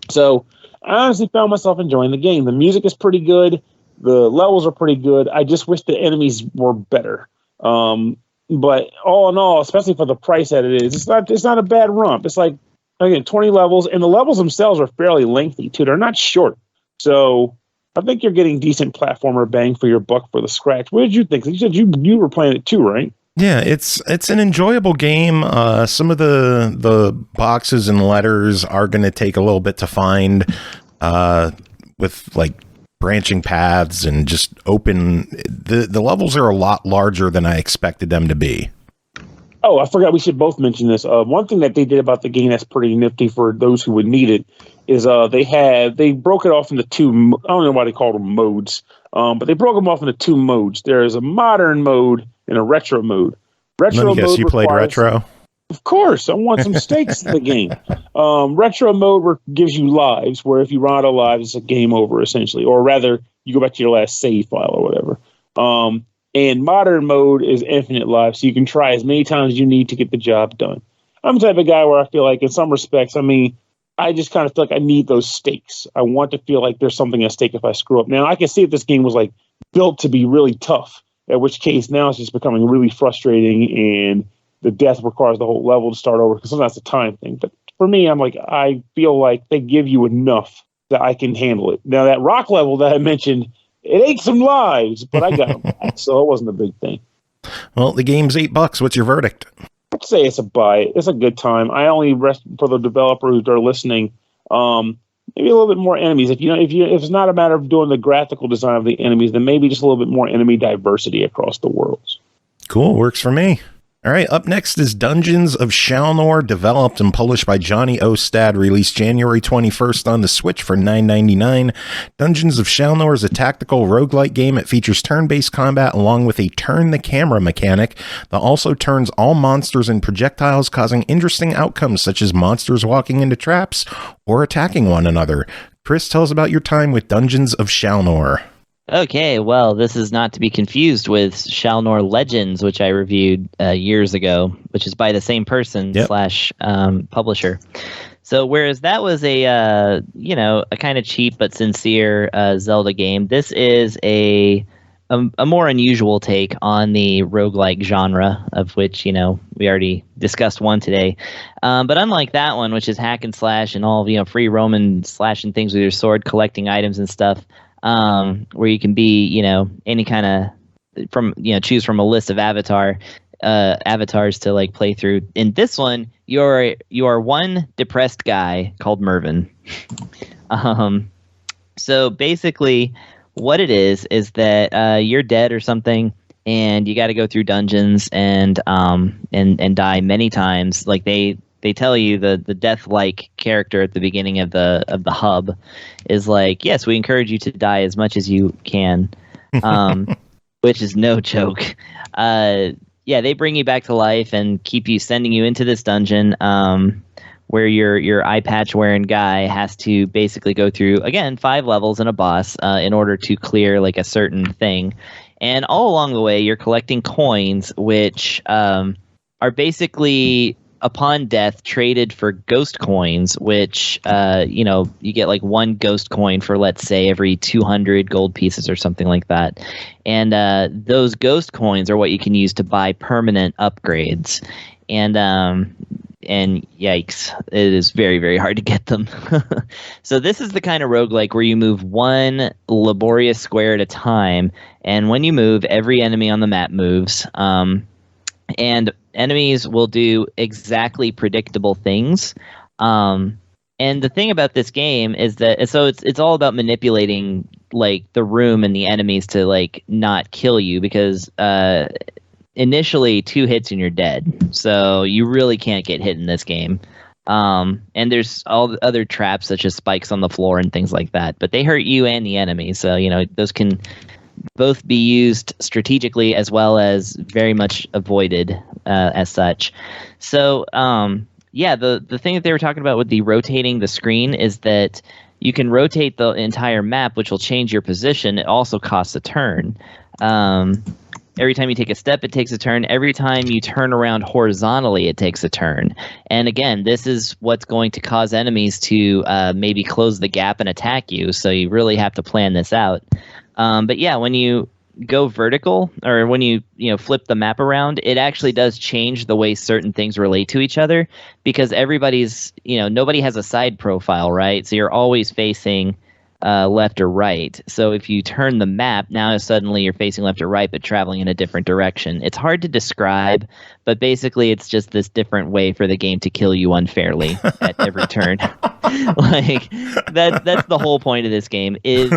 So I honestly found myself enjoying the game. The music is pretty good. The levels are pretty good. I just wish the enemies were better. But all in all, especially for the price that it is, it's not a bad romp. It's like, again, 20 levels, and the levels themselves are fairly lengthy too. They're not short. So I think you're getting decent platformer bang for your buck for the scratch. What did you think? You said you were playing it too, right? Yeah, it's an enjoyable game. Some of the boxes and letters are going to take a little bit to find, with like branching paths and just open. The levels are a lot larger than I expected them to be. Oh, I forgot. We should both mention this. One thing that they did about the game that's pretty nifty for those who would need it is they broke it off into 2. I don't know why they called them modes, but they broke them off into 2 modes. There's a modern mode and a retro mode. Let me guess, you played retro? Of course, I want some stakes in the game. Retro mode gives you lives, where if you run out of lives, it's a game over essentially, or rather, you go back to your last save file or whatever. And modern mode is infinite life, so you can try as many times as you need to get the job done. I'm the type of guy where I feel like in some respects, I mean, I just kind of feel like I need those stakes. I want to feel like there's something at stake if I screw up. Now, I can see if this game was like built to be really tough, in which case now it's just becoming really frustrating and the death requires the whole level to start over because sometimes it's a time thing. But for me, I'm like, I feel like they give you enough that I can handle it. Now, that rock level that I mentioned, it ate some lives, but I got them back, so it wasn't a big thing. Well, the game's $8. What's your verdict? I'd say it's a buy. It's a good time. I only rest for the developers who are listening. Maybe a little bit more enemies. If it's not a matter of doing the graphical design of the enemies, then maybe just a little bit more enemy diversity across the worlds. Cool, works for me. All right, up next is Dungeons of Shalnor, developed and published by Jani Ostad, released January 21st on the Switch for $9.99. Dungeons of Shalnor is a tactical roguelike game. It features turn-based combat along with a turn-the-camera mechanic that also turns all monsters and projectiles, causing interesting outcomes such as monsters walking into traps or attacking one another. Chris, tell us about your time with Dungeons of Shalnor. Okay, well, this is not to be confused with Shalnor Legends, which I reviewed years ago, which is by the same person / publisher. So whereas that was a kind of cheap but sincere Zelda game, this is a more unusual take on the roguelike genre, of which, we already discussed one today. But unlike that one, which is hack and slash and all, free roam and slashing things with your sword, collecting items and stuff, where you can be, any kind of choose from a list of avatars to like play through. In this one, you are one depressed guy called Mervyn. So basically, what it is that you're dead or something, and you got to go through dungeons and die many times. Like they tell you the death-like character at the beginning of the hub is like, yes, we encourage you to die as much as you can, which is no joke. They bring you back to life and sending you into this dungeon where your eye patch wearing guy has to basically go through, again, 5 levels and a boss in order to clear like a certain thing. And all along the way, you're collecting coins, which are basically, upon death, traded for ghost coins, which, you get like 1 ghost coin for, let's say, every 200 gold pieces or something like that. And those ghost coins are what you can use to buy permanent upgrades. And yikes, it is very, very hard to get them. So this is the kind of roguelike where you move 1 laborious square at a time. And when you move, every enemy on the map moves. And enemies will do exactly predictable things. And the thing about this game is that it's all about manipulating like the room and the enemies to like not kill you, because initially 2 hits and you're dead. So you really can't get hit in this game. And there's all the other traps such as spikes on the floor and things like that, but they hurt you and the enemy. So, those can both be used strategically as well as very much avoided as such. So, the thing that they were talking about with the rotating the screen is that you can rotate the entire map, which will change your position. It also costs a turn. Every time you take a step, it takes a turn. Every time you turn around horizontally, it takes a turn. And again, this is what's going to cause enemies to maybe close the gap and attack you. So you really have to plan this out. But yeah, when you go vertical, or when you flip the map around, it actually does change the way certain things relate to each other, because everybody's, nobody has a side profile, right? So you're always facing left or right. So if you turn the map, now suddenly you're facing left or right, but traveling in a different direction. It's hard to describe, but basically it's just this different way for the game to kill you unfairly at every turn. Like that's the whole point of this game, is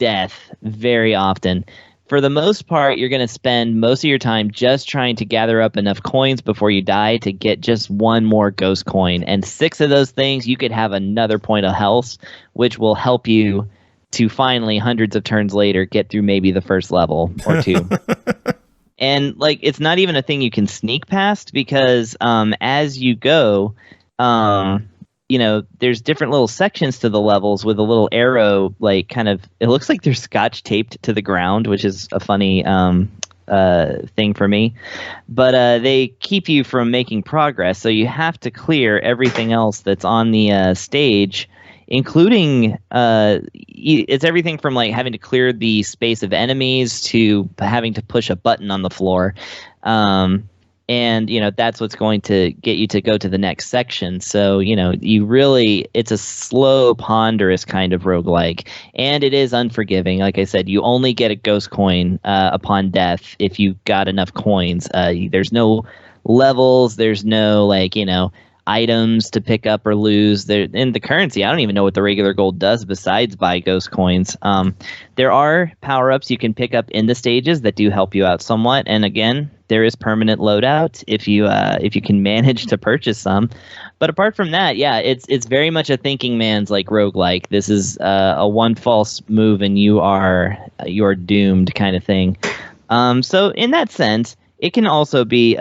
death very often. For the most part, you're going to spend most of your time just trying to gather up enough coins before you die to get just 1 more ghost coin. And 6 of those things, you could have another point of health, which will help you to finally, hundreds of turns later, get through maybe the first level or 2. And like, it's not even a thing you can sneak past, because as you go, there's different little sections to the levels with a little arrow, like kind of, it looks like they're scotch taped to the ground, which is a funny thing for me. But they keep you from making progress, so you have to clear everything else that's on the stage, including it's everything from like having to clear the space of enemies to having to push a button on the floor. And, that's what's going to get you to go to the next section. So, it's a slow, ponderous kind of roguelike. And it is unforgiving. Like I said, you only get a ghost coin upon death if you've got enough coins. There's no levels. There's no, items to pick up or lose. In the currency, I don't even know what the regular gold does besides buy ghost coins. There are power-ups you can pick up in the stages that do help you out somewhat. And again, there is permanent loadout if you can manage to purchase some. But apart from that, yeah, it's very much a thinking man's roguelike. This is a one false move and you are doomed kind of thing. So in that sense, it can also be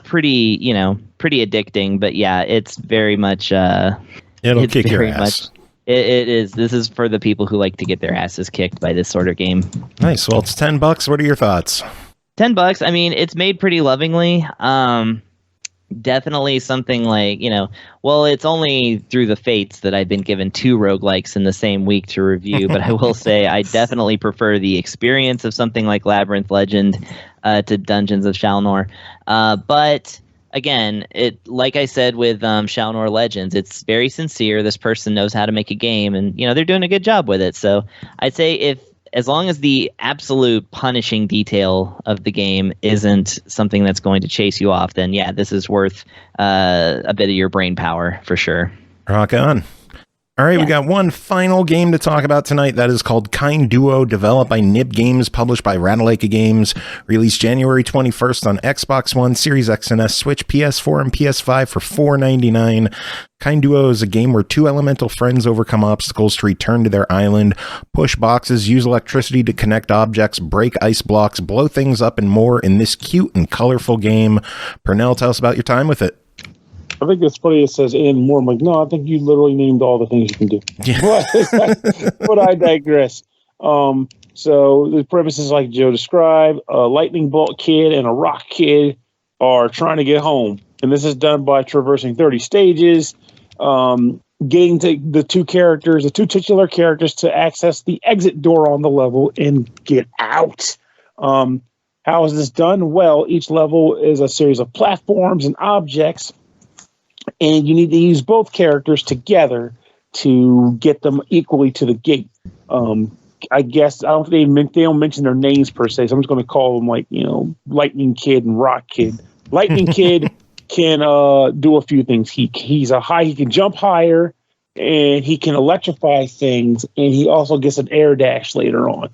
pretty addicting. But yeah, it's very much it'll kick your ass. It is. This is for the people who like to get their asses kicked by this sort of game. Nice. Well, it's $10. What are your thoughts? $10. I mean, it's made pretty lovingly. Definitely something it's only through the fates that I've been given 2 roguelikes in the same week to review, but I will say I definitely prefer the experience of something like Labyrinth Legend to Dungeons of Shalnor. But again, like I said with Shalnor Legends, it's very sincere. This person knows how to make a game, and they're doing a good job with it. So I'd say as long as the absolute punishing detail of the game isn't something that's going to chase you off, then yeah, this is worth a bit of your brain power for sure. Rock on. All right, We got one final game to talk about tonight. That is called Kinduo, developed by Nibb Games, published by Ratalaika Games, released January 21st on Xbox One, Series X and S, Switch, PS4, and PS5 for $4.99. Kinduo is a game where 2 elemental friends overcome obstacles to return to their island, push boxes, use electricity to connect objects, break ice blocks, blow things up, and more in this cute and colorful game. Pernell, tell us about your time with it. I think it's funny it says and more. I'm like, no, I think you literally named all the things you can do. Yeah. But I digress. So the premise is like Joe described. A lightning bolt kid and a rock kid are trying to get home. And this is done by traversing 30 stages, getting to the 2 titular characters to access the exit door on the level and get out. How is this done? Well, each level is a series of platforms and objects, and you need to use both characters together to get them equally to the gate. I guess they don't mention their names per se, so I'm just going to call them Lightning Kid and Rock Kid. Lightning Kid can do a few things. He can jump higher, and he can electrify things, and he also gets an air dash later on.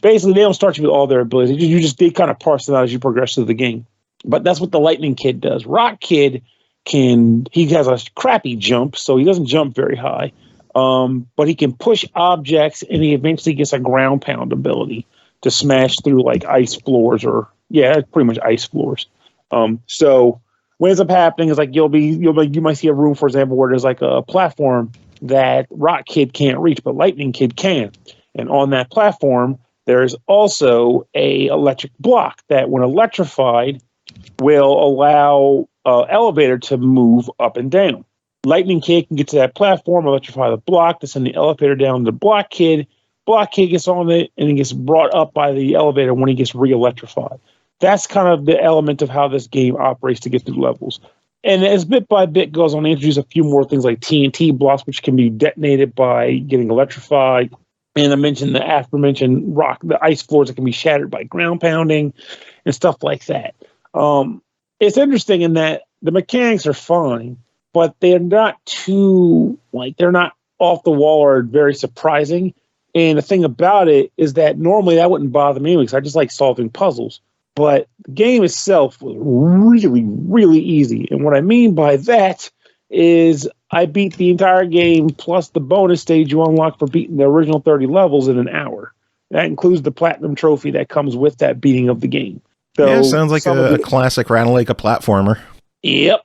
Basically, they don't start you with all their abilities. They kind of parse them out as you progress through the game. But that's what the Lightning Kid does. Rock Kid he has a crappy jump, so he doesn't jump very high. But he can push objects, and he eventually gets a ground pound ability to smash through ice floors pretty much ice floors. So what ends up happening is you might see a room, for example, where there's a platform that Rock Kid can't reach, but Lightning Kid can. And on that platform, there's also a electric block that, when electrified, will allow elevator to move up and down. Lightning Kid can get to that platform, electrify the block, to send the elevator down to Block Kid. Block Kid gets on it, and he gets brought up by the elevator when he gets re-electrified. That's kind of the element of how this game operates to get through levels. And as bit by bit goes on, they introduce a few more things like TNT blocks, which can be detonated by getting electrified. And I mentioned the aforementioned the ice floors that can be shattered by ground pounding and stuff like that. It's interesting in that the mechanics are fine, but they're not too, they're not off the wall or very surprising. And the thing about it is that normally that wouldn't bother me because I just like solving puzzles. But the game itself was really, really easy. And what I mean by that is I beat the entire game plus the bonus stage you unlock for beating the original 30 levels in an hour. That includes the platinum trophy that comes with that beating of the game. So sounds like a classic Ratalaika platformer. Yep.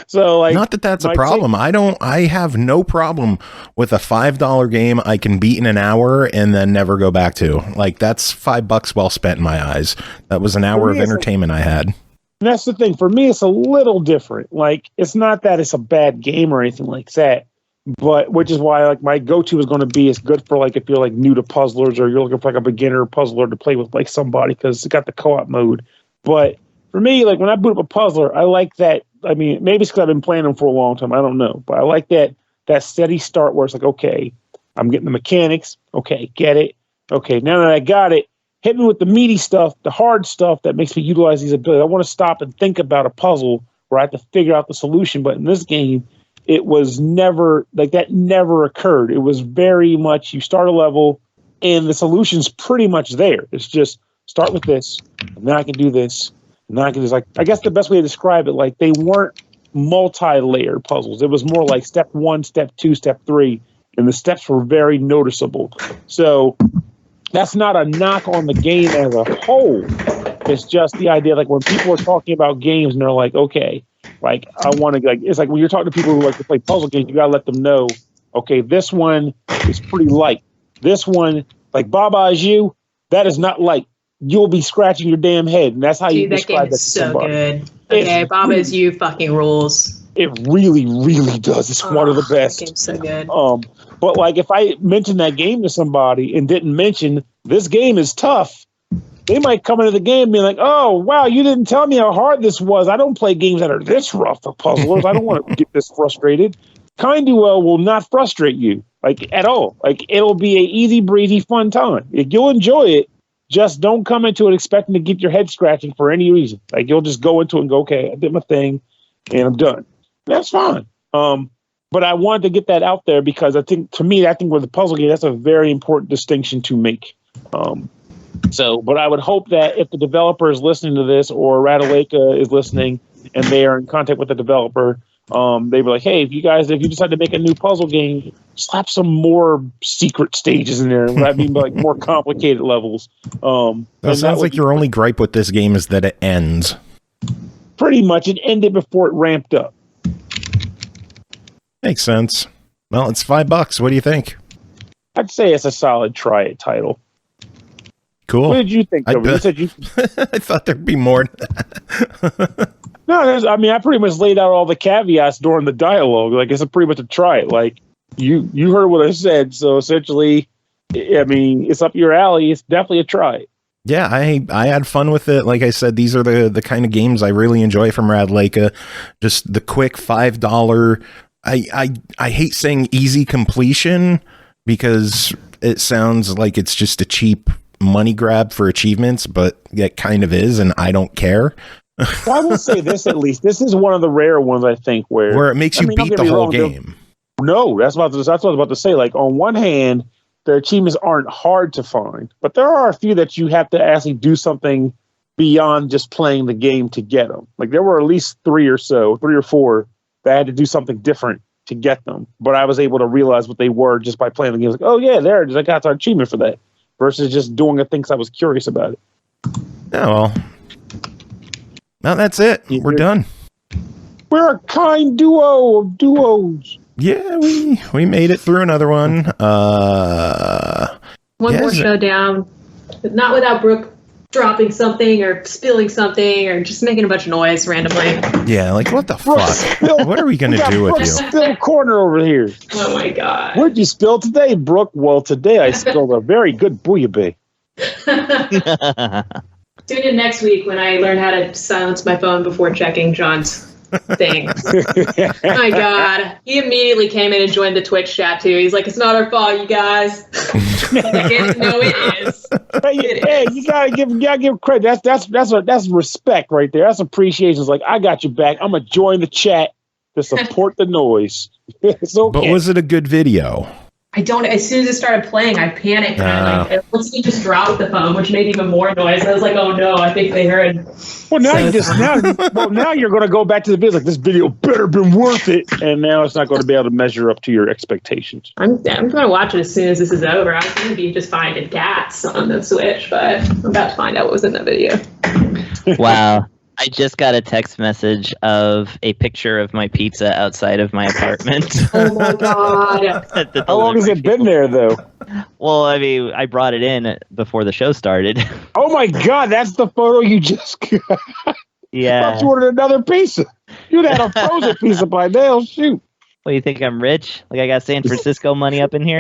So like, not that that's a problem. I have no problem with a $5 game I can beat in an hour and then never go back to. Like, that's $5 well spent in my eyes. That was an hour of entertainment I had. And that's the thing. For me, it's a little different. Like, it's not that it's a bad game or anything like that, but which is why like my go-to is going to be, it's good for like if you're like new to puzzlers or you're looking for like a beginner puzzler to play with like somebody, because it's got the co-op mode. But for me, like when I boot up a puzzler, I like that. I mean, maybe it's because I've been playing them for a long time. I don't know. But I like that steady start where it's like, okay, I'm getting the mechanics. Okay, get it. Okay, now that I got it, hit me with the meaty stuff, the hard stuff that makes me utilize these abilities. I want to stop and think about a puzzle where I have to figure out the solution. But in this game, it was never, like that never occurred. It was very much you start a level and the solution's pretty much there. It's just start with this, and then I can do this. And I can just like, I guess the best way to describe it, like they weren't multi-layered puzzles. It was more like step 1, step 2, step 3, and the steps were very noticeable. So that's not a knock on the game as a whole. It's just the idea, like when people are talking about games and they're like, okay, like I want to, like, it's like when you're talking to people who like to play puzzle games, you gotta let them know, okay, this one is pretty light. This one, like Baba Is You, that is not light. You'll be scratching your damn head, and that's how you describe that to somebody. That game is so good. Okay, Baba Is You fucking rules. It really, really does. It's one of the best. That game's so good. But like if I mentioned that game to somebody and didn't mention this game is tough, they might come into the game and be like, oh, wow, you didn't tell me how hard this was. I don't play games that are this rough for puzzlers. I don't want to get this frustrated. Kinduo will not frustrate you, like, at all. Like, it'll be an easy, breezy, fun time. You'll enjoy it. Just don't come into it expecting to get your head scratching for any reason. Like, you'll just go into it and go, okay, I did my thing and I'm done. That's fine. But I wanted to get that out there because I think, to me, with the puzzle game, that's a very important distinction to make. But I would hope that if the developer is listening to this or Ratalaika is listening and they are in contact with the developer, they were like, hey, if you decide to make a new puzzle game, slap some more secret stages in there. I mean, like more complicated levels. That sounds like your only gripe with this game is that it ends. Pretty much. It ended before it ramped up. Makes sense. Well, it's $5. What do you think? I'd say it's a solid try it title. Cool. What did you think, Toby? I thought there'd be more to that. No, I pretty much laid out all the caveats during the dialogue. Like, it's pretty much a try it. Like, you heard what I said, so essentially, I mean, it's up your alley. It's definitely a try it. Yeah, I had fun with it. Like I said, these are the kind of games I really enjoy from Ratalaika. Just the quick $5. I hate saying easy completion because it sounds like it's just a cheap money grab for achievements, but it kind of is, and I don't care. Well, I will say this, at least. This is one of the rare ones, I think, where it makes you beat the whole game. No, that's what I was about to say. Like, on one hand, the achievements aren't hard to find, but there are a few that you have to actually do something beyond just playing the game to get them. Like, there were at least 3 or 4 that had to do something different to get them, but I was able to realize what they were just by playing the game. Like, oh yeah, there it is. I got an achievement for that, versus just doing a thing because I was curious about it. Oh, well, that's it. We're done. We're a kind duo of duos. Yeah, we made it through another one. One more showdown, but not without Brooke dropping something or spilling something or just making a bunch of noise randomly. Yeah, like what the fuck? What are we gonna do with you? Spill corner over here. Oh my god! What'd you spill today, Brooke? Well, today I spilled a very good bouillabaisse. Tune in next week when I learn how to silence my phone before checking John's thing. Oh my god. He immediately came in and joined the Twitch chat too. He's like, it's not our fault, you guys. Like, no, it is. Hey, you gotta give credit. That's respect right there. That's appreciation. It's like, I got you back. I'm gonna join the chat to support the noise. It's okay. But was it a good video? As soon as it started playing, I panicked. And he just dropped the phone, which made even more noise. I was like, oh no, I think they heard. Well, now now you're going to go back to the video. Like, this video better been worth it. And now it's not going to be able to measure up to your expectations. I'm going to watch it as soon as this is over. I was going to be just finding cats on the Switch, but I'm about to find out what was in that video. Wow. I just got a text message of a picture of my pizza outside of my apartment. Oh my god. How long has it been there, though? Well, I mean, I brought it in before the show started. Oh my god, that's the photo you just got. Yeah. I thought you ordered another pizza. You'd had a frozen pizza by now. Shoot. What, you think I'm rich? Like I got San Francisco money up in here?